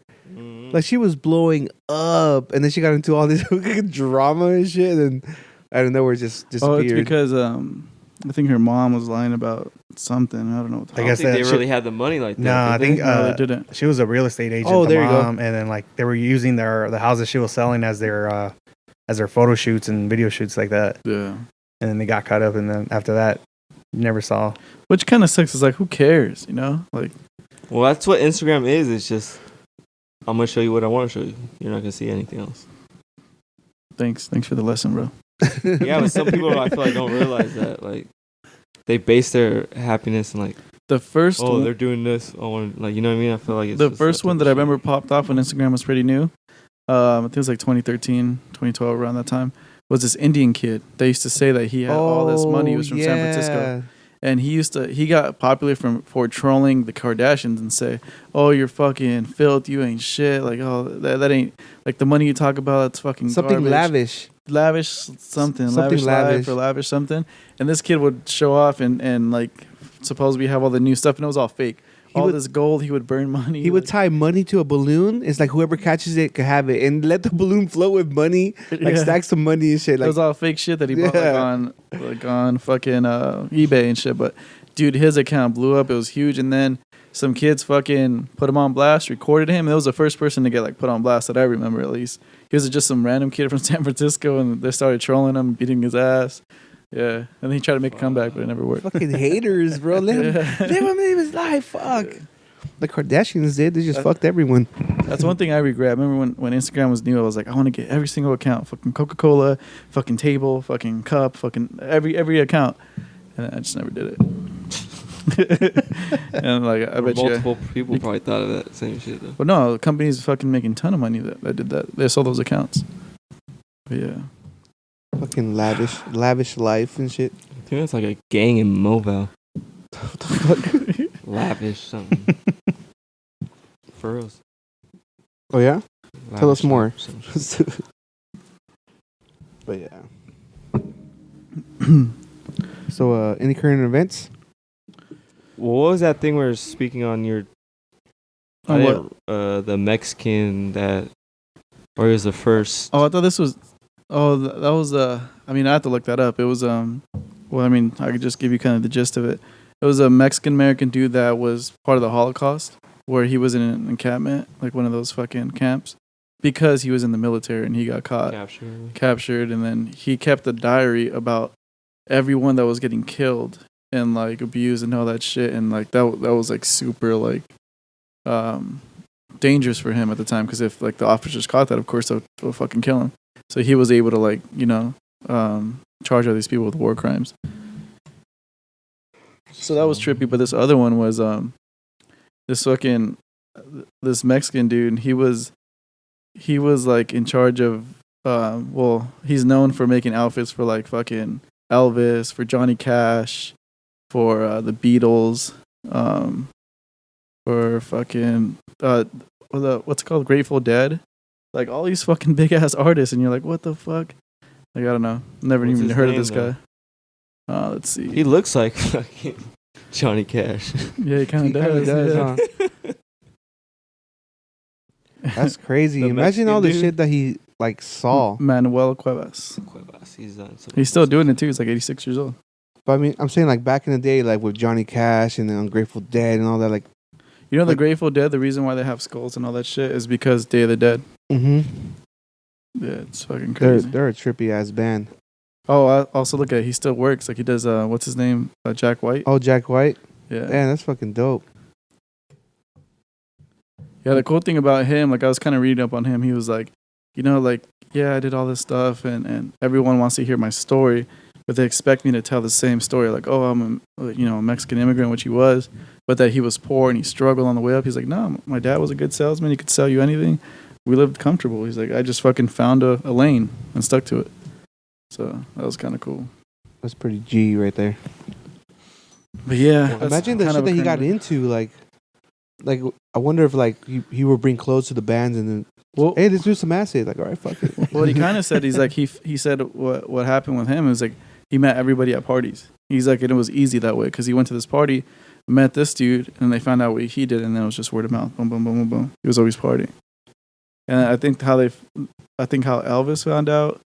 Like she was blowing up, and then she got into all this drama and shit, and out of nowhere just disappeared. it's because I think her mom was lying about something. I don't know. What the I I guess don't think that they shit- really had the money like that. No, I did think they? No, they didn't. she was a real estate agent. Oh, the there you go. mom, and then like they were using the houses she was selling as their photo shoots and video shoots like that. Yeah. And then they got caught up, and then after that, you never saw. Which kind of sucks. Is like, who cares? You know, like Well, that's what Instagram is. It's just I'm gonna show you what I want to show you. You're not gonna see anything else. thanks for the lesson, bro. Yeah, but some people I feel like don't realize that. Like they base their happiness and like, The first oh, one, they're doing this. Oh, like you know what I mean? I feel like it's the just first that one type that I of shit. remember popped off when Instagram was pretty new. I think it was like 2013, 2012, around that time. Was this Indian kid? They used to say that he had all this money. He was from San Francisco, and he got popular for trolling the Kardashians and say, "Oh, you're fucking filth. You ain't shit. Like, oh, that ain't like the money you talk about. That's fucking Something garbage. lavish something lavish life or lavish something." And this kid would show off and like supposedly have all the new stuff, and it was all fake. This gold, he would burn money. He would tie money to a balloon. It's like whoever catches it could have it, and let the balloon float with money, like Yeah. stacks some money and shit. It Like was all fake shit that he bought Yeah. like on fucking eBay and shit. But dude, his account blew up. It was huge. And then some kids fucking put him on blast, recorded him. It was the first person to get like put on blast that I remember at least. He was just some random kid from San Francisco, and they started trolling him, beating his ass. Yeah, and then he tried to make a comeback, but it never worked. fucking haters, bro. Let him live his life. Fuck. The Kardashians did. They just fucked everyone. That's one thing I regret. I remember when Instagram was new, I was like, I want to get every single account, fucking Coca-Cola, fucking table, fucking cup, fucking every account, and I just never did it. And like, I bet multiple people probably thought of that same shit though. But no, the company's fucking making a ton of money that did that. They sold those accounts. But yeah. Fucking lavish life and shit. I think that's like a gang in Mobile. Lavish something. For real. Oh yeah. Tell us Lavish more. some shit. But yeah. So, any current events? Well, what was that thing where speaking on your On the Mexican that or he was the first Oh, I thought this was. Oh, that was. I mean, I have to look that up. It was. Well, I mean, I could just give you kind of the gist of it. It was a Mexican American dude that was part of the Holocaust, where he was in an encampment, like one of those fucking camps, because he was in the military and he got caught, captured, and then he kept a diary about everyone that was getting killed and like abused and all that shit, and like that was like super like dangerous for him at the time, because if like the officers caught that, of course they'll fucking kill him. So he was able to like, you know, charge all these people with war crimes. So that was trippy. But this other one was this Mexican dude, and he was he was like in charge of. Well, he's known for making outfits for like fucking Elvis, for Johnny Cash, for the Beatles, for fucking what's it called, Grateful Dead, like all these fucking big ass artists, and you're like, what the fuck? Like I don't know, never What's even his heard of name, this guy. Let's see. He looks like fucking Johnny Cash. Yeah, he kind of Kinda does. huh? That's crazy. The Imagine all the Mexican dude. shit that he like saw. Manuel Cuevas. He's done some He's still doing it too. He's like 86 years old. But I mean, I'm saying like back in the day, like with Johnny Cash and then Ungrateful Dead and all that. Like, You know, the Like- Grateful Dead, the reason why they have skulls and all that shit is because Day of the Dead. mm-hmm. Yeah, it's fucking they're crazy. they're a trippy ass band. Oh, I also look at, he still works. Like he does, what's his name? Jack White. Oh, Jack White. Yeah. Man, that's fucking dope. Yeah, the cool thing about him, like I was kind of reading up on him, he was like, you know, like, yeah, I did all this stuff and everyone wants to hear my story, but they expect me to tell the same story. Like, oh, I'm a Mexican immigrant, which he was, but that he was poor and he struggled on the way up. He's like, no, my dad was a good salesman. He could sell you anything. We lived comfortable. He's like, I just fucking found a lane and stuck to it. So that was kind of cool. That's pretty G right there. But yeah, that's Imagine the kind shit of that a he got criminal. into. Like I wonder if like he would bring clothes to the bands and then, Well, hey, let's do some acid. Like, all right, fuck it. Well, he kind of said, he's like, he said what happened with him is like he met everybody at parties. He's like, and it was easy that way because he went to this party, met this dude, and they found out what he did, and then it was just word of mouth. Boom, boom, boom, boom, boom. He was always partying. And I think how Elvis found out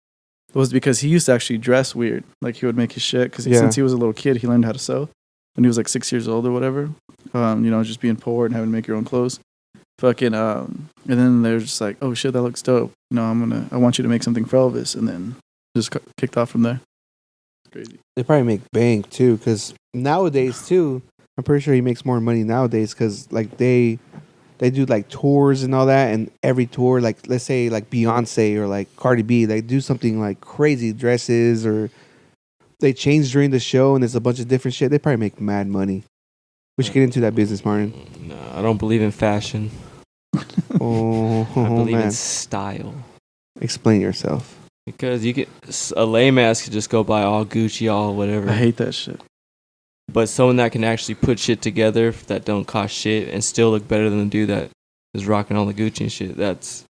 was because he used to actually dress weird. Like he would make his shit because Yeah. since he was a little kid, he learned how to sew when he was like 6 years old or whatever. Just being poor and having to make your own clothes. Fucking and then they're just like, oh shit, that looks dope. No, I want you to make something for Elvis, and then just kicked off from there. It's crazy. They probably make bank too, because nowadays too, I'm pretty sure he makes more money nowadays because like they do like tours and all that, and every tour, like let's say like Beyonce or like Cardi B, they do something like crazy dresses or they change during the show, and there's a bunch of different shit. They probably make mad money. We should get into that business, Martin. No, I don't believe in fashion. Oh, I believe man. in style. Explain yourself. Because a lame ass could just go buy all Gucci, all whatever. I hate that shit. But someone that can actually put shit together that don't cost shit and still look better than the dude that is rocking all the Gucci and shit, that's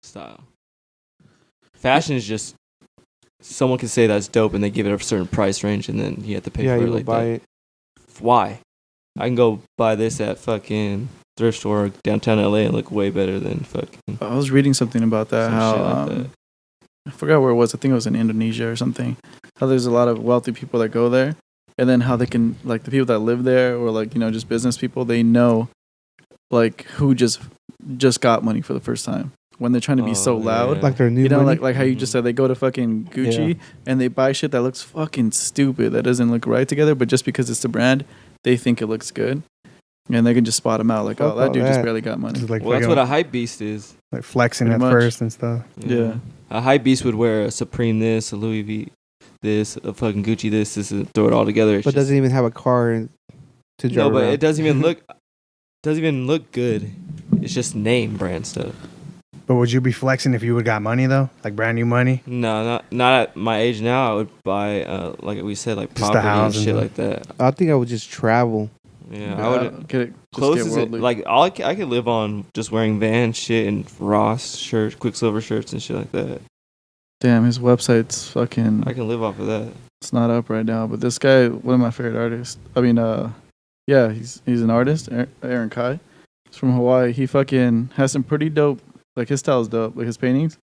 style. Fashion is just someone can say that's dope and they give it a certain price range and then you have to pay Yeah, for you it will like buy that. it. Why? I can go buy this at fucking thrift store downtown LA and look way better than fucking I was reading something about that. some How shit like that. I forgot where it was. I think it was in Indonesia or something. How there's a lot of wealthy people that go there, and then how they can, like, the people that live there or like just business people, they know like who just got money for the first time when they're trying to be so Oh, loud. yeah. Like their new money. Like how you just said, they go to fucking Gucci and they buy shit that looks fucking stupid, that doesn't look right together, but just because it's the brand, they think it looks good, and they can just spot them out. Like, Fuck oh, that all dude just that. barely got money. Just like, Well, that's fucking, what a hype beast is. like flexing Pretty at much. first and stuff. Yeah. A hype beast would wear a Supreme this, a Louis V this, a fucking Gucci this, and throw it all together. It's but just- doesn't even have a car to drive No, but around. it doesn't even look good. It's just name brand stuff. But would you be flexing if you would got money though, like brand new money? No, not at my age now. I would buy like we said, like Just the property and house and shit stuff. like that. I think I would just travel. Yeah, I would. get it. Just Clothes get is worldly. like I could live on just wearing Van shit and Ross shirts, Quicksilver shirts and shit like that. Damn, his website's fucking. I can live off of that. It's not up right now, but this guy, one of my favorite artists. I mean, yeah, he's an artist, Aaron Kai. He's from Hawaii. He fucking has some pretty dope, like his style's dope, like his paintings.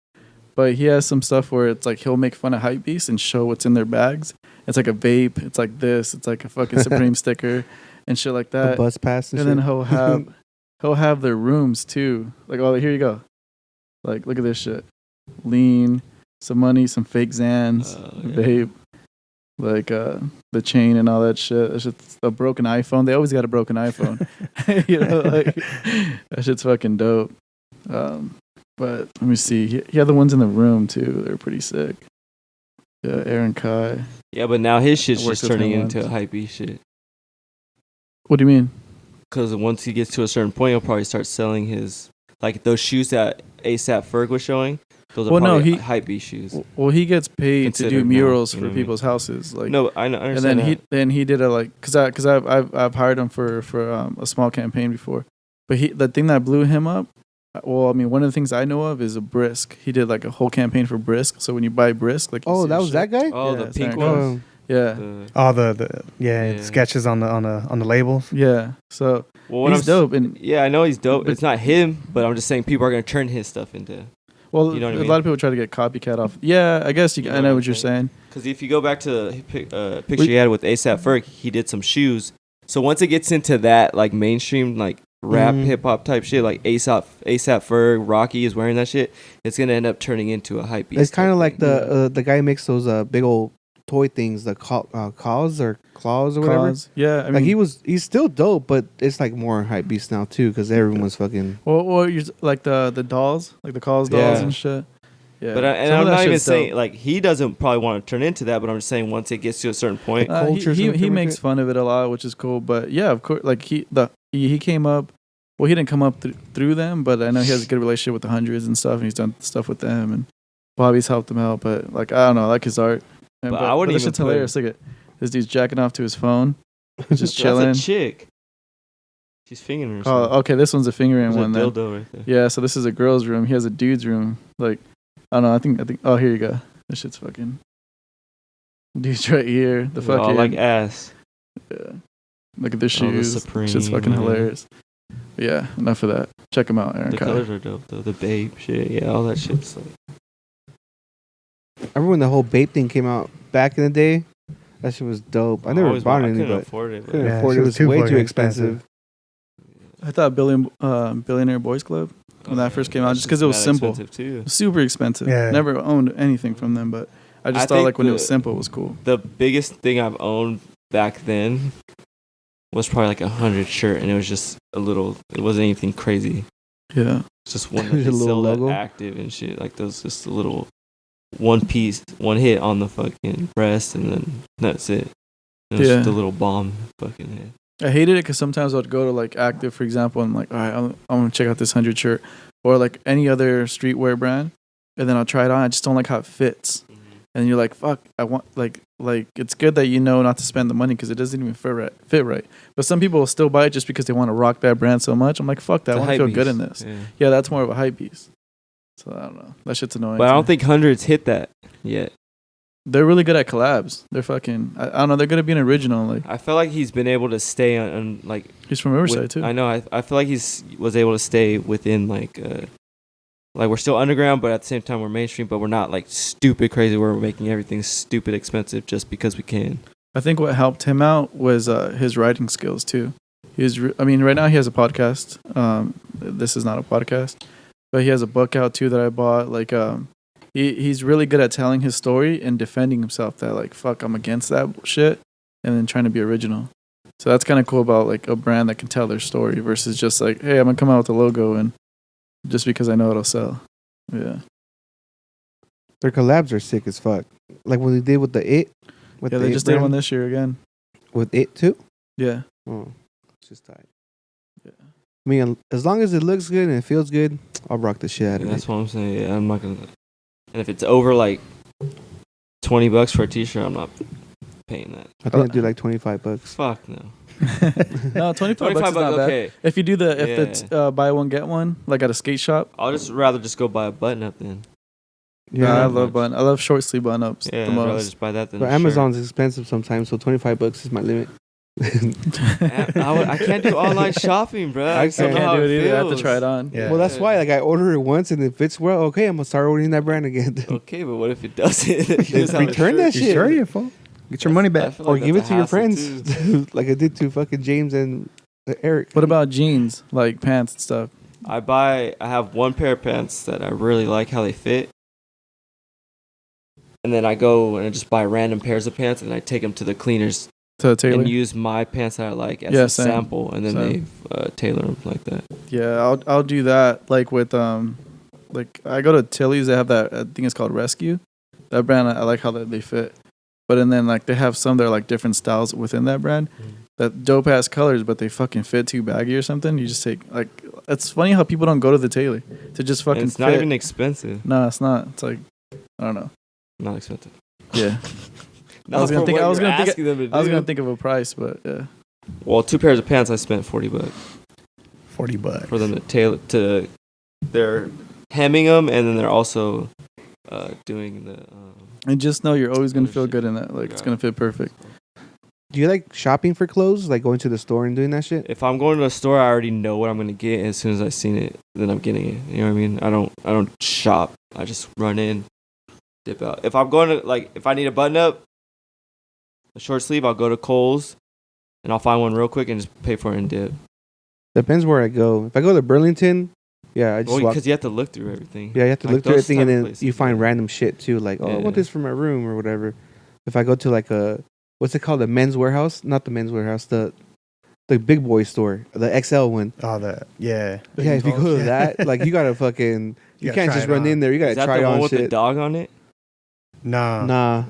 But he has some stuff where it's like he'll make fun of hype beasts and show what's in their bags. It's like a vape. It's like this. It's like a fucking Supreme sticker and shit like The that. bus pass and And shit. then he'll have their rooms too. Like, oh, here you go. Like, look at this shit. Lean, some money, some fake Zans, Yeah. vape, like the chain and all that shit. It's just a broken iPhone. They always got a broken iPhone. Like that shit's fucking dope. But let me see. He had the ones in the room too. They're pretty sick. Yeah, Aaron Kai. Yeah, but now his shit's I worked just with turning him into once. hype beast shit. What do you mean? Because once he gets to a certain point, he'll probably start selling his like those shoes that ASAP Ferg was showing. Those are Well, no, probably he- hype beast shoes. Well, he gets paid to do Considered now, murals you know for what I mean? people's houses. Like, No, I know. I and understand then that. he did a like because I've hired him for a small campaign before, but the thing that blew him up. Well, I mean, one of the things I know of is a Brisk. He did like a whole campaign for Brisk. So when you buy Brisk, like you Oh, see that his was that shit. guy. Oh, Yeah, the pink sorry. ones. Yeah, The- Oh, the Yeah. sketches on the labels. yeah. So well, what he's I'm s- dope, and Yeah, I know he's dope. But- It's not him, but I'm just saying people are gonna turn his stuff into. well, You know what I a mean? lot of people try to get copycat off. Yeah, I guess You I know know what what I'm you're saying. Because if you go back to the picture he had with ASAP Ferg, he did some shoes. So once it gets into that like mainstream like rap Mhm. hip hop type shit, like ASAP Ferg, Rocky is wearing that shit, it's gonna end up turning into a hype beast. It's kind type of like thing. the guy who makes those big old toy things, the claws or whatever. Cause, yeah, I mean, Like he's still dope, but it's like more hype beast now too because everyone's fucking. well, you like the dolls, like the Calls dolls Yeah. and shit. Yeah, But and Some of I'm that not even shit's saying dope. like he doesn't probably want to turn into that, but I'm just saying once it gets to a certain point, culture he something like makes that? fun of it a lot, which is cool. But yeah, of course, like he came up. Well, he didn't come up through them, but I know he has a good relationship with the hundreds and stuff, and he's done stuff with them, and Bobby's helped him out. But like, I don't know, I like his art. And, But I wouldn't this even shit's hilarious. Look at this dude's jacking off to his phone, just chilling. That's a chick. She's fingering herself. Oh, okay, this one's a fingering There's a one. Then. dildo right there. Yeah, so this is a girl's room. He has a dude's room. Like, I don't know. I think. Oh, here you go. This shit's fucking. Dude's right here. The They're all fucking. like ass. Yeah. Look at the All the shoes. Supreme, Shit's fucking yeah. hilarious. But yeah, enough of that. Check them out, Aaron. The colors are dope though. The babe shit, yeah, all that shit's like. Remember when the whole Bape thing came out back in the day? That shit was dope. I never bought I any, couldn't but afford it. But couldn't Yeah, afford shit it. It was was too way fucking too expensive. expensive. I thought Billionaire Boys Club when that first came out, just because it was mad simple. expensive, too. Super expensive. Yeah. Never owned anything from them, but I just I thought think like when it the- was simple, it was cool. The biggest thing I've owned back then was probably like 100 shirt, and it was just a little. It wasn't anything crazy. Yeah. It's just one that Just a they little sell at logo? Active and shit. Like those, just a little one piece, one hit on the fucking breast, and then that's it. And it's Yeah. just a little bomb fucking hit. I hated it because sometimes I'd go to like Active, for example, and I'm like, all right, I'm gonna check out this 100 shirt, or like any other streetwear brand, and then I'll try it on. I just don't like how it fits, and you're like, fuck, I want like it's good that you know not to spend the money because it doesn't even fit right. But some people will still buy it just because they want to rock that brand so much. I'm like, fuck that, It's I a want to hype feel good in beast. this. Yeah. Yeah, that's more of a hype piece. So I don't know, that shit's annoying. But I to don't me. think hundreds hit that yet. They're really good at collabs. They're fucking. I don't know. They're good at being original. Like I feel like he's been able to stay on like. he's from Riverside with- too. I know. I feel like was able to stay within like we're still underground, but at the same time we're mainstream. But we're not like stupid crazy. Where we're making everything stupid expensive just because we can. I think what helped him out was his writing skills too. I mean, right now he has a podcast. This is not a podcast, but he has a book out too that I bought. Like, he's really good at telling his story and defending himself. That like, fuck, I'm against that shit, and then trying to be original. So that's kind of cool about like a brand that can tell their story versus just like, hey, I'm gonna come out with a logo and just because I know it'll sell. Yeah, Their collabs are sick as fuck. Like what they did with the It. With yeah. the They It just did brand. one this year again. With It too. Yeah, Oh, it's just tight. Yeah. I mean, as long as it looks good and it feels good, I'll rock the shit out of That's it. what I'm saying. Yeah, I'm not gonna. And if it's over like $20 for a T-shirt, I'm not paying that. I think I do like $25. Fuck no. no, 25 bucks is not bad. okay. If you do the Yeah. buy one get one like at a skate shop. I'll just rather just go buy a button up then. Yeah, I Yeah, love I love short sleeve button ups Yeah, the I'd rather most. just buy that than but a Amazon's expensive sometimes, so $25 is my limit. shirt. I can't do online shopping, bro. I just don't can't know how do it either. I have to feels. try it on. Yeah. Well, that's why like I order it once and it fits well. Okay, I'm gonna start ordering that brand again. Okay, but what if it doesn't? You just have a return that shirt. shit. You sure you fool? Get your money I back. feel Or like give it that's to a your hassle, friends, too. like I did to fucking James and Eric. What about jeans, like pants and stuff? I have one pair of pants that I really like how they fit. And then I go and I just buy random pairs of pants and I take them to the cleaners To Taylor? and use my pants that I like as Yeah, a same. sample, and then Same. they tailor them like that. Yeah, I'll do that. Like with like I go to Tilly's. They have that. I think it's called Rescue. That brand, I like how they fit. But and then like they have some that are like different styles within that brand. That dope ass colors, but they fucking fit too baggy or something. You just take like it's funny how people don't go to the tailor to just fucking. And it's fit. not even expensive. No, it's not. It's like I don't know. Not expensive. Yeah. I was gonna think of a price, but yeah. Well, 2 pairs of pants I spent $40. $40 for them to tailor to. They're hemming them, and then they're also doing the. And just know you're always gonna feel shit. good in that. Like it's gonna fit perfect. Do you like shopping for clothes? Like going to the store and doing that shit? If I'm going to a store, I already know what I'm gonna get. And as soon as I seen it, then I'm getting it. You know what I mean? I don't shop. I just run in, dip out. If I'm going to if I need a button up, a short sleeve, I'll go to Kohl's, and I'll find one real quick and just pay for it and dip. Depends where I go. If I go to Burlington, yeah, I just walk. Because you have to look through everything. Yeah, you have to look through those everything, and type of then places, you find yeah. random shit too. Like, oh, I Yeah. want this for my room or whatever. If I go to like a, what's it called, the men's warehouse? Not the men's warehouse, the big boy store, the XL one. Oh, yeah. Yeah, if you go to that, like you gotta fucking, you gotta can't try just it run on. in there. You Is gotta that try the one on with the shit. dog on it? Nah.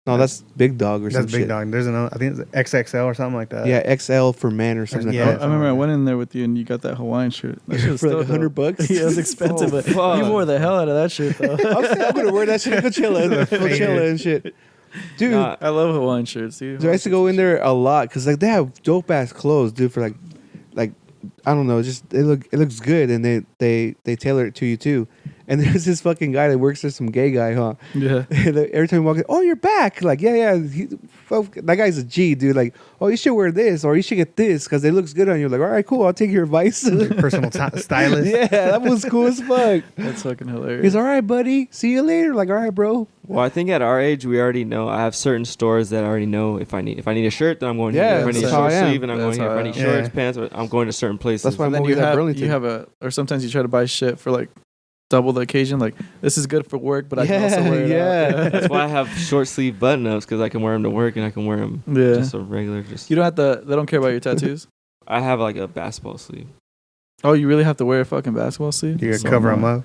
No, that's Big Dog or That's some Big shit. Dog. There's another, I think it's XXL or something like that. Yeah, XL for men or something. Yeah. like I that. remember I went in there with you and you got that Hawaiian shirt. That shit was For still like $100. Yeah, it was expensive, but fuck. you wore the hell out of that shit though. I'm gonna wear that shit at Coachella and shit. Dude, Nah, I love Hawaiian shirts, dude. I used to go in there a lot because like they have dope ass clothes, dude. For like I don't know, just it looks good, and they tailor it to you too. And there's this fucking guy that works there, some gay guy, huh? Yeah. Every time you walk in, oh, you're back. Like, yeah. That guy's a G, dude. Like, oh, you should wear this or you should get this because it looks good on you. Like, all right, cool. I'll take your advice. Personal stylist. Yeah, that was cool as fuck. That's fucking hilarious. He's all right, buddy. See you later. Like, all right, bro. well, I think at our age, we already know. I have certain stores that I already know if I need a shirt, then I'm going Yeah, here. If I need a that's how short I am. sleeve, and I'm going That's here. how If I I need am. shorts, Yeah. pants, I'm going to certain places. That's why I'm And then always at Burlington. you have or sometimes you try to buy shit for like double the occasion. Like this is good for work, but I can also wear it out. That's why I have short sleeve button ups because I can wear them to work and I can wear them Yeah. just a regular. You don't have to. They don't care about your tattoos. I have like a basketball sleeve. Oh, you really have to wear a fucking basketball sleeve? You gotta So cover them annoying. up.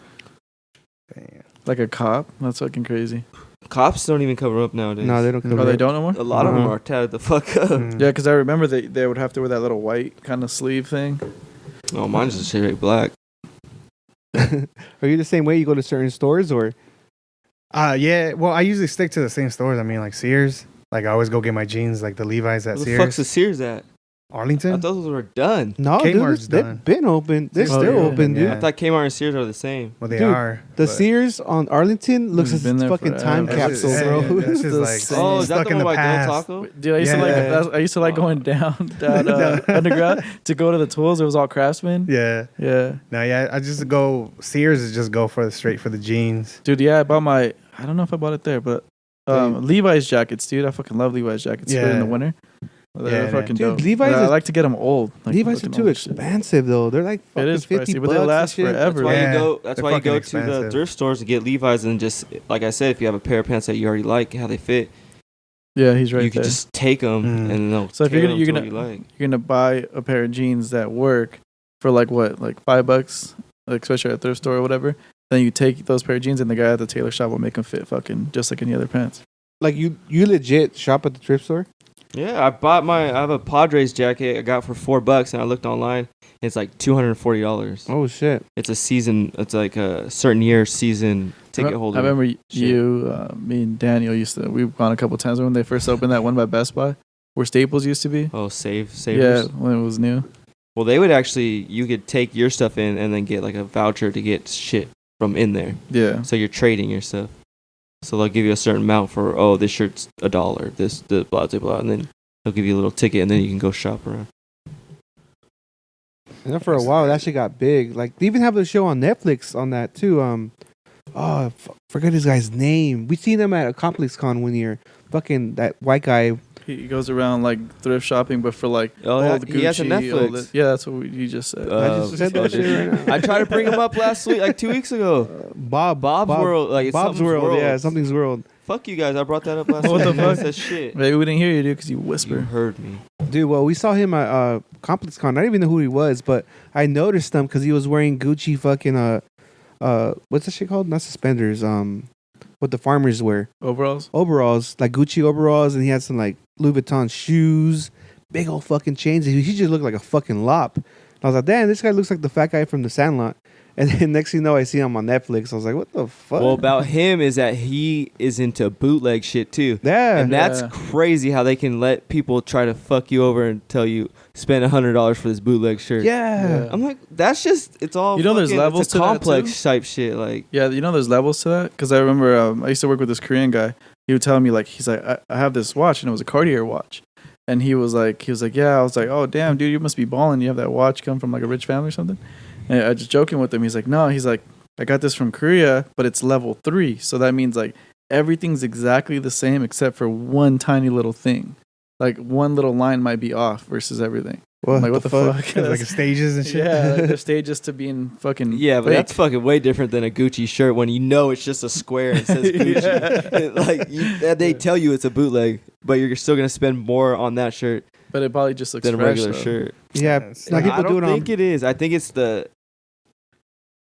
Damn. Like a cop? That's fucking crazy. Cops don't even cover up nowadays. No, they don't. Oh, they don't no more? A lot of them Uh-huh. are tatted the fuck up. Mm. Yeah, because I remember they would have to wear that little white kind of sleeve thing. Oh, mine's just straight black. Are you the same way? You go to certain stores or? Yeah. Well, I usually stick to the same stores. I mean, like Sears. Like I always go get my jeans, like the Levi's at Where the fuck's the Sears. Sears at? I Arlington. thought those were done. No, Kmart's dude, they've done. been open. They're Oh, still yeah. open, dude. Yeah. I thought Kmart and Sears are the same. Well, they Dude, are. The but Sears on Arlington looks It's like been a there fucking time forever. It's capsule, just- bro. yeah, it's just The like same. Oh, is that stuck the in one the by Del past. Taco? Dude, I used to Yeah. I used to like going down underground to go to the tools. It was all Craftsman. Yeah. Yeah. No, yeah. I just go Sears is just go for straight for the jeans. Dude, yeah, I bought I don't know if I bought it there, but Levi's jackets, dude. I fucking love Levi's jackets. Good in Yeah. the winter. They're Yeah, fucking dude, dope. Levi's I is- like to get them old. Like Levi's are fucking too old shit. expensive though. They're like fucking It is 50 pricey, but they bucks last and shit. forever. That's why Yeah. you go. That's They're why you fucking go to the expensive. thrift stores to get Levi's and just like I said, if you have a pair of pants that you already like how they fit, Yeah, he's right you can there. just take them Mm. and they'll. So if you're tailor gonna- you're them to what you like. You're gonna buy a pair of jeans that work for like what, like $5, like especially at a thrift store or whatever. Then you take those pair of jeans and the guy at the tailor shop will make them fit fucking just like any other pants. Like you legit shop at the thrift store? Yeah, I have a Padres jacket I got for $4 and I looked online. It's like $240. Oh shit! It's a season. It's like a certain year season ticket holder. I remember shit. you, me and Daniel we've gone a couple times when they first opened that one by Best Buy where Staples used to be. Oh, savers. Yeah, when it was new. Well, they would actually. You could take your stuff in and then get like a voucher to get shit from in there. Yeah. So you're trading your stuff. So they'll give you a certain amount for this shirt's $1. This the blah blah blah, and then they'll give you a little ticket, and then you can go shop around. And then for a while, that shit got big. Like they even have the show on Netflix on that too. Forget this guy's name. We seen him at a ComplexCon one year. Fucking that white guy. He goes around like thrift shopping, but for like Oh, yeah, old Gucci. he has a Netflix. old- yeah, that's what you just said. I just said that shit right now. I tried to bring him up last week, like 2 weeks ago. Bob's World, like it's Bob's something's World. Yeah, something's world. Fuck you guys, I brought that up last What week. the You guys fuck? said shit. Maybe we didn't hear you, dude, because you You whisper. heard me. Dude, well, we saw him at ComplexCon. I didn't even know who he was, but I noticed him because he was wearing Gucci fucking what's that shit called? Not suspenders. what the farmers wear. Overalls. Like Gucci overalls, and he had some like Louis Vuitton shoes, big old fucking chains. He just looked like a fucking lop. And I was like, damn, this guy looks like the fat guy from The Sandlot. And then next thing you know, I see him on Netflix. I was like, what the fuck? Well, about him is that he is into bootleg shit too. Yeah. And that's crazy how they can let people try to fuck you over and tell you spend $100 for this bootleg shirt. Yeah. I'm like, that's just, it's all, You know, there's levels it's to a that, complex too? type shit. Like, Yeah, you know, there's levels to that. Because I remember I used to work with this Korean guy. He would tell me, like, he's like, I have this watch, and it was a Cartier watch. And he was like, yeah. I was like, oh, damn, dude, you must be balling. You have that watch come from, like, a rich family or something? And I just joking with him. He's like, no. He's like, I got this from Korea, but it's level 3. So that means, like, everything's exactly the same except for one tiny little thing. Like, one little line might be off versus everything. I'm like, what the fuck? Like stages and shit. Yeah, like there's stages to being fucking yeah, but fake. that's fucking way different than a Gucci shirt when you know it's just a square and says Gucci. Like, they tell you it's a bootleg, but you're still going to spend more on that shirt But it probably just looks than a fresh, regular though. shirt. Yeah. Yes. Like I people do don't it on. think it is. I think it's the,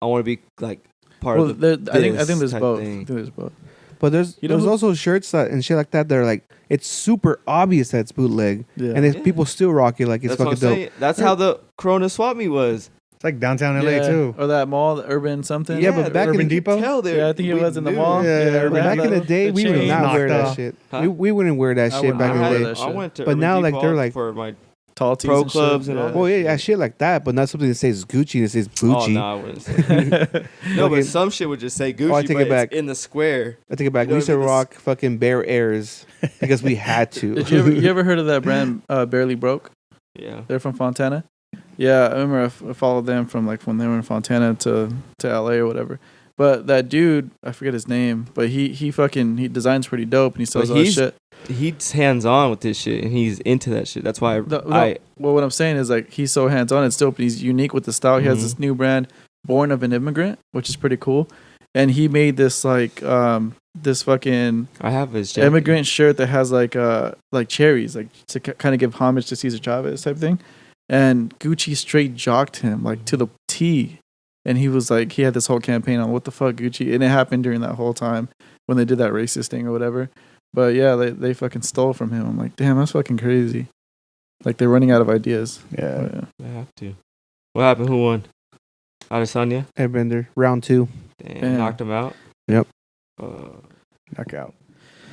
I want to be like part Well, of the I think there's type both. I thing. think there's both. But there's You know there's who- also shirts that, and shit like that are like, it's super obvious that it's bootleg. Yeah. And if Yeah. people still rock it like it's That's what I'm fucking dope. saying. That's how the Corona Swap Me was. It's like downtown LA Yeah. too. Or that mall, the Urban something. Yeah, but back in Urban the- Depot. Yeah, I think it was in the mall. Yeah, Yeah, Urban Back in the day, we would chain not wear knocked that off. shit. Huh? We wouldn't wear that I shit wouldn't back in wear the that day. shit. I went to But Urban now, like, Depot they're like- for my tall tees pro and clubs shit. and all Yeah. that. Well, yeah, shit like that, but not something that says Gucci and it says Oh Gucci. no, I wouldn't say that. No, Fucking- but some shit would just say Gucci, Oh, I take but it back. it's in the square. I take it back. You know We used to what I mean? rock fucking Bare Airs because we had to. Did you ever heard of that brand, Barely Broke? Yeah. They're from Fontana. Yeah, I remember I followed them from like when they were in Fontana to LA or whatever. But that dude, I forget his name, but he designs pretty dope and he sells But all this shit. He's hands on with this shit and he's into that shit. That's why Well, what I'm saying is like he's so hands on. It's dope. He's unique with the style. He has Mhm. this new brand, Born of an Immigrant, which is pretty cool. And he made this like this fucking I have his jacket. immigrant shirt that has like cherries, like to kind of give homage to Cesar Chavez type thing. And Gucci straight jocked him like to the T. And he was like, he had this whole campaign on what the fuck Gucci, and it happened during that whole time when they did that racist thing or whatever. But yeah, they fucking stole from him. I'm like, damn, that's fucking crazy. Like they're running out of ideas. Yeah. But, I have to. What happened? Who won? Adesanya? Airbender, round 2. Damn. Knocked him out? Yep. Knockout.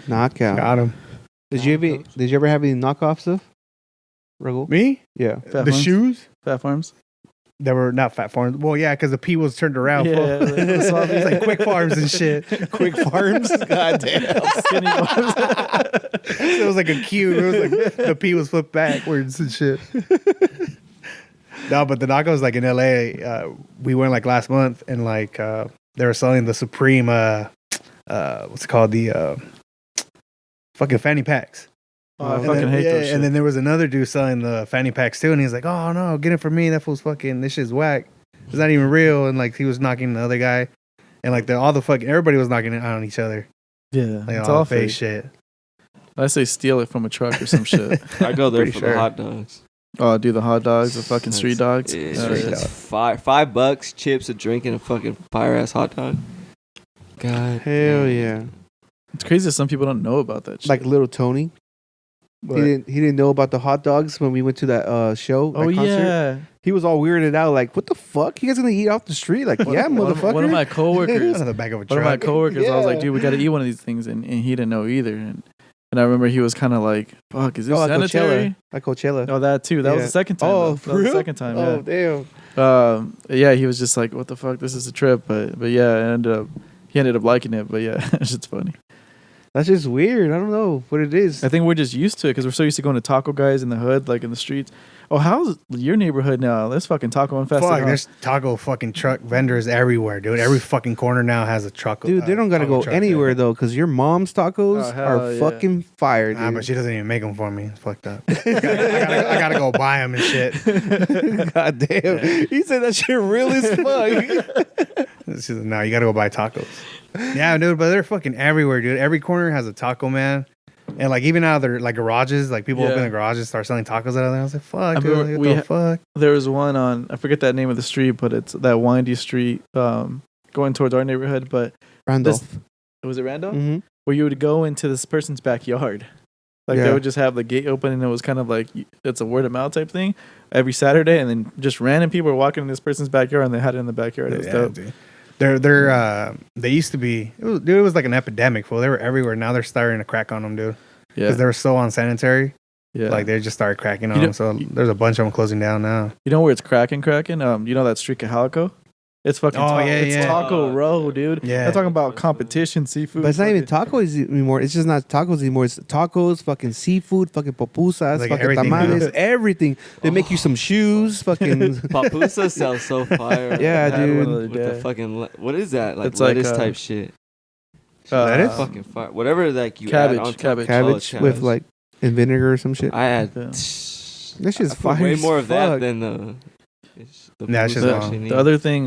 Knockout. Got him. Did you ever have any knockoffs of? Raul? Me? Yeah. Fat The Farms? shoes? Fat Farms. They were not Fat Farms. Well, yeah, because the P was turned around. Yeah, fool. like- It's like Quick Farms and shit. Quick Farms? God damn. Skinny Farms. It was like a Q. It was like the P was flipped backwards and shit. No, but the knockout was like in LA. We went like last month and like they were selling the Supreme what's it called? The fucking fanny packs. Oh, I And fucking then- hate yeah, those shit. And then there was another dude selling the fanny packs too, and he's like, "Oh no, get it for me. That fool's fucking. This shit's whack. It's not even real." And like he was knocking the other guy, and like all the fucking everybody was knocking it on each other. Yeah, Like it's all all fake fake. shit. I say steal it from a truck or some shit. I go there Pretty for sure. the hot dogs. Oh, do the hot dogs, the fucking street dogs. Yeah, Street that's dog. $5, chips, a drink, and a fucking fire ass hot dog. God. Hell damn. yeah. It's crazy that some people don't know about that shit. Like little Tony. But- He didn't know about the hot dogs when we went to that show. oh that concert. yeah. He was all weirded out, like, what the fuck? You guys gonna eat off the street? Like, yeah, motherfucker. One of my coworkers. On the back of a One of my truck. coworkers, I was like, Yeah. dude, we got to eat one of these things, and he didn't know either. And I remember he was kind of like, fuck, is this Oh, like sanitary? Coachella. Like Coachella. Oh, that too. That was Yeah. the second time. Oh, though. for That was real? the second time. Oh, Yeah. damn. Yeah, he was just like, what the fuck? This is a trip. But yeah, he ended up liking it. But yeah, it's just funny. That's just weird. I don't know what it is. I think we're just used to it because we're so used to going to taco guys in the hood, like in the streets. Oh, how's your neighborhood now? There's fucking taco infested. Fuck, huh? there's taco fucking truck vendors everywhere, dude. Every fucking corner now has a truck. Dude, they don't gotta taco go truck anywhere there. though, because your mom's tacos Oh, hell are yeah. fucking fire, Nah, dude. but she doesn't even make them for me. It's fucked up. I gotta go buy them and shit. God damn. He said that shit real as fuck. She's like, no, you gotta go buy tacos. Yeah, dude, but they're fucking everywhere, dude. Every corner has a taco man. And like even out of their like garages, like people Yeah. open the garages, start selling tacos out of there. I was like, fuck, I dude, remember what we the fuck? There was one on, I forget that name of the street, but it's that windy street going towards our neighborhood. But Randolph. Was it Randall? Mm-hmm. Where you would go into this person's backyard. Like they Yeah. would just have the gate open, and it was kind of like it's a word of mouth type thing every Saturday, and then just random people were walking in this person's backyard, and they had it in the backyard. It was dope. Dude. They used to be. It was like an epidemic. Fool. They were everywhere. Now they're starting to crack on them, dude. Yeah, Because they were so unsanitary. yeah. Like they just started cracking on You know- them. So there's a bunch of them closing down now. You know where it's cracking? You know that streak of Halico? It's fucking. Oh, yeah, it's yeah. Taco Row, dude. Yeah. I'm talking about competition seafood. But it's not even fucking- tacos anymore. It's just not tacos anymore. It's tacos, fucking seafood, fucking pupusas, Like fucking everything, tamales, dude. everything. They make you some shoes, fucking. Papusa sounds so fire. Yeah, I had one dude. the other With the day. fucking what is that? Like It's like, lettuce type shit. Lettuce? Fucking fire. Whatever like you Cabbage, add on top. cabbage. Cabbage with like in vinegar or some shit. I add. Yeah. That shit's I put fire. way as more of that fuck. than the. Nah, it's just papusa wrong. actually needs. The other thing,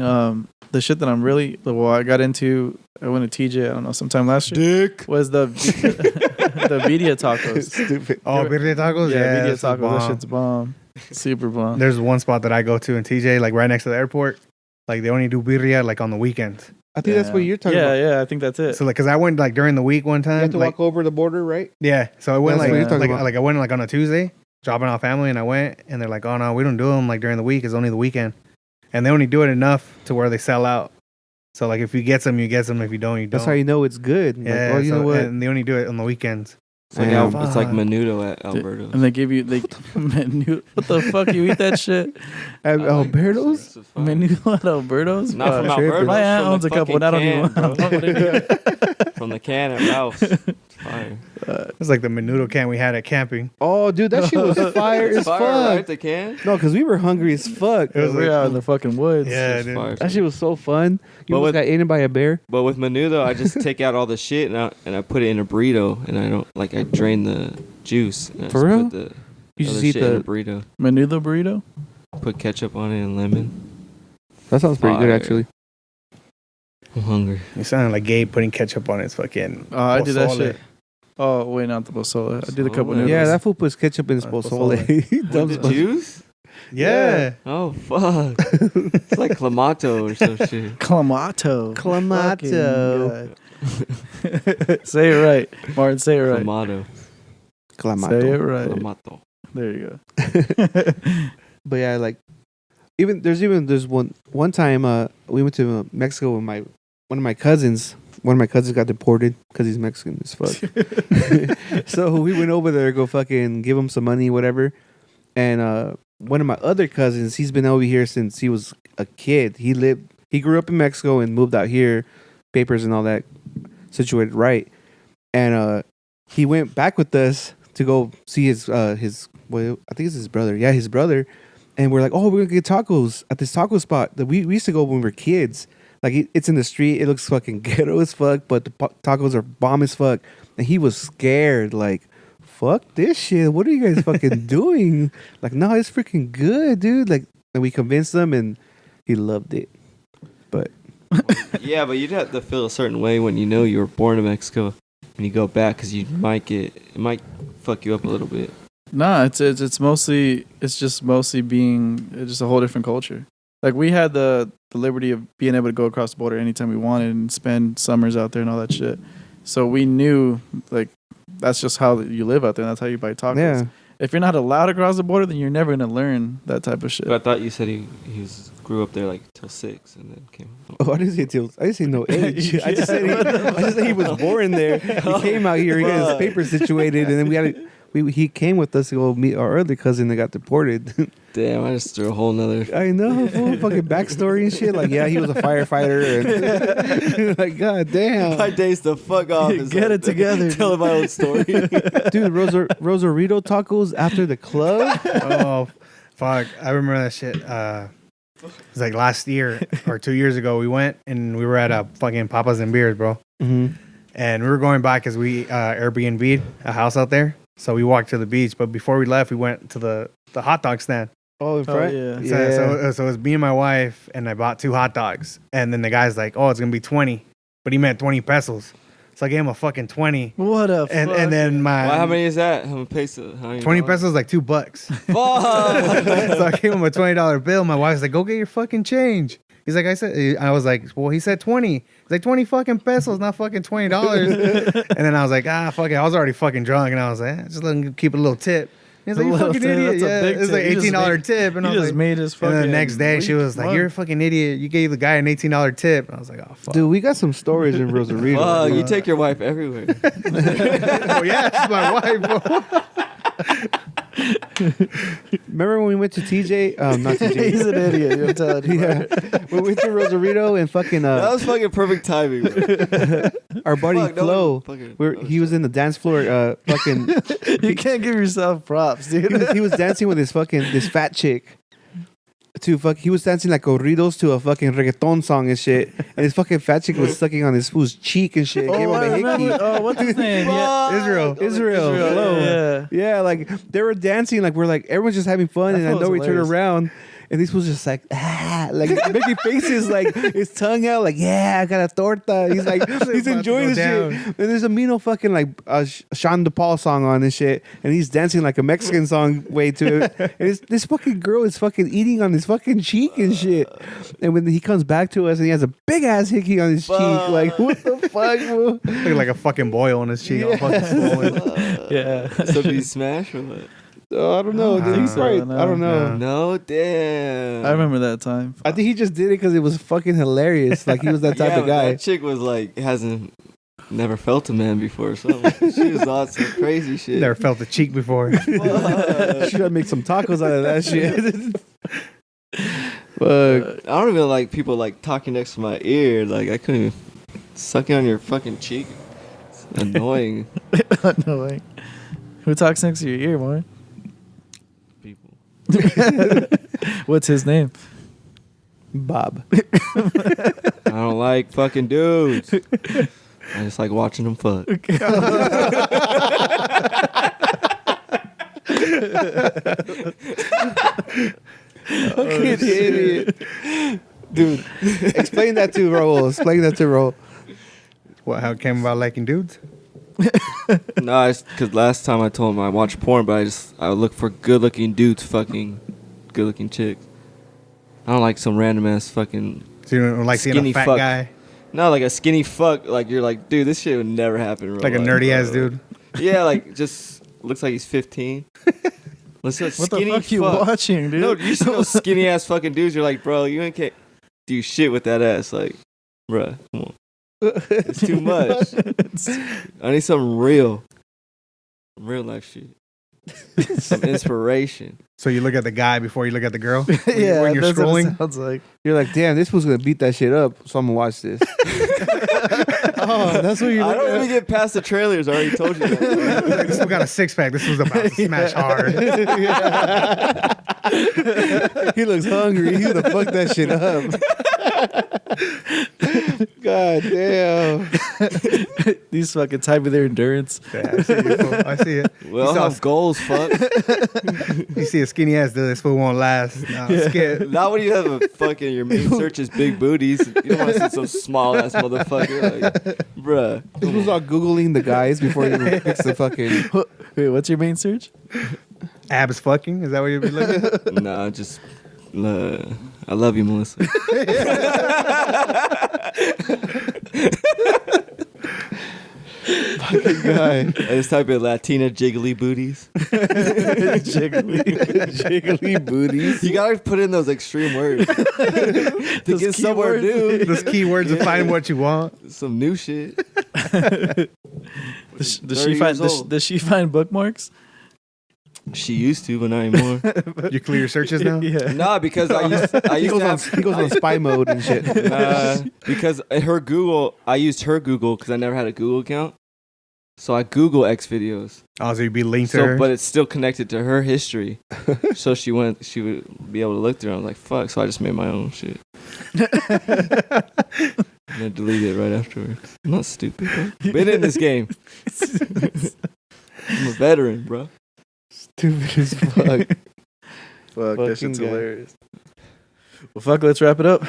the shit that I'm really I got into. I went to TJ. I don't know, sometime last year. Dick. Was the the birria tacos? Stupid. Oh, birria tacos. Yeah, birria that's tacos. That bomb. shit's bomb. Super bomb. There's one spot that I go to in TJ, like right next to the airport. Like they only do birria like on the weekends. I think that's what you're talking yeah, about. Yeah, I think that's it. So like, cause I went like during the week one You time. have to like, walk over the border, right? yeah. So I went That's what you're like talking about. like I went like on a Tuesday, dropping off family, and I went, and they're like, oh no, we don't do them like during the week. It's only the weekend, and they only do it enough to where they sell out. So like if you get some, you get some. If you don't, you don't. That's how you know it's good. Yeah. Like, oh, you so- know what? And they only do it on the weekends. It's like, Damn. it's like Fuck. menudo at Alberto's. And they give you menu. What the fuck? You eat that shit? At I like Alberto's? this. It's fire. Menu at Alberto's? Not from Fuck. tripping. Alberto's. My aunt from owns the a couple, and I don't even. fucking I don't can, want to bro. From the can at Ralph's. It's fire. It's like the menudo can we had at camping. Oh, dude, that shit was fire It's as fire, fuck. right? The can. No, because we were hungry as fuck. It was We're like- out in the fucking woods. Yeah, It's dude. fire. That shit was so fun. You But almost with- got eaten by a bear. But with menudo, I just take out all the shit and I put it in a burrito, and I don't like I drain the juice. And I For just real? Put the You other just eat shit in a the. burrito. Menudo burrito. Put ketchup on it and lemon. That sounds pretty good, Fire. actually. I'm hungry. You sounded like Gabe putting ketchup on his fucking. Oh, I do that pozole. shit. Oh wait, not the pozole. I did a couple Pozole. noodles. Yeah, that fool puts ketchup in his Pozole. pozole. He With dumps the juice? Yeah. Oh fuck! It's like clamato or some shit. Clamato. Clamato. Fucking God. Say it right, Martin. Say it right. Clamato. Say it right. Clamato. There you go. But yeah, like there's one time we went to Mexico with one of my cousins. One of my cousins got deported because he's Mexican as fuck. So we went over there to go fucking give him some money, whatever. And one of my other cousins, he's been over here since he was a kid. He grew up in Mexico and moved out here, papers and all that situated right. And he went back with us to go see his I think it's his brother. Yeah, his brother. And we're like, oh, we're gonna get tacos at this taco spot that we used to go when we were kids. Like it's in the street. It looks fucking ghetto as fuck, but the tacos are bomb as fuck. And he was scared, like, fuck this shit. What are you guys fucking doing? Like, no, it's freaking good, dude. Like, and we convinced him, and he loved it. But Yeah, but you'd have to feel a certain way when you know you were born in Mexico and you go back because it might fuck you up a little bit. Nah, it's just mostly being just a whole different culture. Like we had the liberty of being able to go across the border anytime we wanted and spend summers out there and all that shit. So we knew like that's just how you live out there. That's how you buy tacos. yeah, If you're not allowed to cross the border, then you're never gonna learn that type of shit. But I thought you said he grew up there like till 6 and then came home. oh, I didn't say no age. I just said he was born there. He came out here. He got his papers situated, and then he came with us to go meet our other cousin that got deported. Damn, I just threw a whole nother. I know, full fucking backstory and shit. Like, yeah, he was a firefighter, and like, god damn, My day's the fuck off. Get it together. Telling my own story. dude. Rosarito tacos after the club. Oh, fuck. I remember that shit. It was like last year or 2 years ago. We went and we were at a fucking Papas and Beers, bro. Mm-hmm. And we were going back because we Airbnb'd a house out there. So we walked to the beach. But before we left, we went to the hot dog stand. Oh, in front. yeah. So it was me and my wife, and I bought 2 hot dogs. And then the guy's like, oh, it's going to be 20. But he meant 20 pesos. So I gave him a fucking 20. What a And fuck. then Well, how many is that? How many pesos? 20 pesos is like $2. Fuck. So I gave him a $20 bill. My wife's like, go get your fucking change. He's like, I was like, well, he said 20. He's like, 20 fucking pesos, not fucking $20. And then I was like, fuck it. I was already fucking drunk, and I was like, just let him keep a little tip. He's like, you fucking idiot. That's a Yeah, big it's like tip. $18 tip. And I You was just like, made his fucking. and then the next day, she was like, you're a fucking idiot. You gave the guy an $18 tip. And I was like, oh, fuck. Dude, we got some stories in Rosarito. Fuck, you take your wife everywhere. Oh, yeah, she's my wife, bro. Remember when we went to TJ? Not TJ. He's an idiot. I'm telling you. Yeah, we went to Rosarito and fucking That was fucking perfect timing, bro. our buddy Fuck, no Flo. one fucking- He was in the dance floor. Fucking, You can't give yourself props, dude. he was dancing with this fat chick. He was dancing like corridos to a fucking reggaeton song and shit. And this fucking fat chick was sucking on his fool's cheek and shit. Gave him I a hickey. remember. Oh, what's his name? Yeah. Israel. Flo. Yeah. Yeah, like they were dancing, like we're like everyone's just having fun, That and I was know we turn hilarious. around, and this was just like like making faces, like his tongue out, like I got a torta. He's like he's about enjoying to this go shit. And there's a Mino fucking like Sean DePaul song on this shit, and he's dancing like a Mexican song way to it. And this fucking girl is fucking eating on his fucking cheek and shit. And when he comes back to us, and he has a big ass hickey on his cheek, like what the fuck, bro? Looked like a fucking boil on his cheek. All fucking swollen. Yeah. So did he smash or what? I don't know. I Dude, think he's so, right. no. I don't know. No, damn. I remember that time. I think he just did it because it was fucking hilarious. Like he was that type Yeah, of but guy. That chick was like, never felt a man before or something. She was on some crazy shit. Never felt the cheek before. Fuck. Should have make some tacos out of that shit. Fuck. I don't even like people like talking next to my ear. Like I couldn't even sucking on your fucking cheek. It's annoying. Annoying. Who talks next to your ear, man? People. What's his name? Bob. I don't like fucking dudes. I just like watching them fuck. Fucking idiot. Dude, explain that to Raul. Explain that to Raul. What? How it came about liking dudes? No, it's because last time I told him I watch porn, but I look for good-looking dudes fucking good-looking chicks. I don't like some random ass fucking. So you don't like seeing Skinny a fat fuck. guy, No, like a skinny fuck. Like you're like, dude, this shit would never happen. In real like a life, nerdy bro. ass dude. Yeah, like just looks like he's 15. Let's say What the skinny fuck you fuck. watching, dude? No, you see those skinny ass fucking dudes. You're like, bro, you ain't can't do shit with that ass. Like, bruh, come on, it's too much. I need some real life shit. Some inspiration. So you look at the guy before you look at the girl. Yeah, when you're that's what it scrolling. sounds like. You're like, damn, this was gonna beat that shit up, so I'm gonna watch this. Oh, that's what you're I don't looking even get past the trailers. I already told you that. Like, this one got a 6-pack. This was about to smash hard. at. He looks hungry. He's gonna fuck that shit up. God damn. These fucking type of their endurance. Yeah, I see it. Fool. I see it. We all You saw- have goals, fuck. You see a skinny ass dude, this fool won't last. Nah, skip. Not when you have a fucking your main search is big booties. You don't want to see some small ass motherfucker. Like, bruh. This was all googling the guys before he even picks the fucking. Wait, what's your main search? Abs fucking? Is that what you'd be looking at? Nah, just I love you, Melissa. Fucking guy. I just type in Latina jiggly booties. Jiggly booties. You gotta put in those extreme words to get somewhere new. Those keywords to find what you want. Some new shit. Does 30 she find years old. does she find bookmarks? She used to, but not anymore. You clear your searches now? Yeah. Nah, because I used He to goes, on, have he goes on spy mode and shit. because her Google, I used her Google because I never had a Google account. So I Google X videos. Oh, so you'd be linked to So, her? but it's still connected to her history. So she would be able to look through it. I was like, fuck. So I just made my own shit. And then deleted it right afterwards. I'm not stupid, bro. Been in this game. I'm a veteran, bro. Stupid as fuck. Fuck, that Fucking shit's guy. hilarious. Well, fuck, let's wrap it up.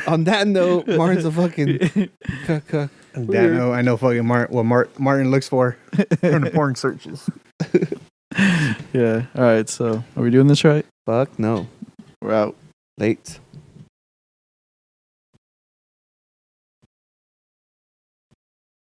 On that note, Martin's a fucking cuck. Damn, I know fucking what Martin looks for from the porn searches. Yeah. All right. So, are we doing this right? Fuck no. We're out. Late.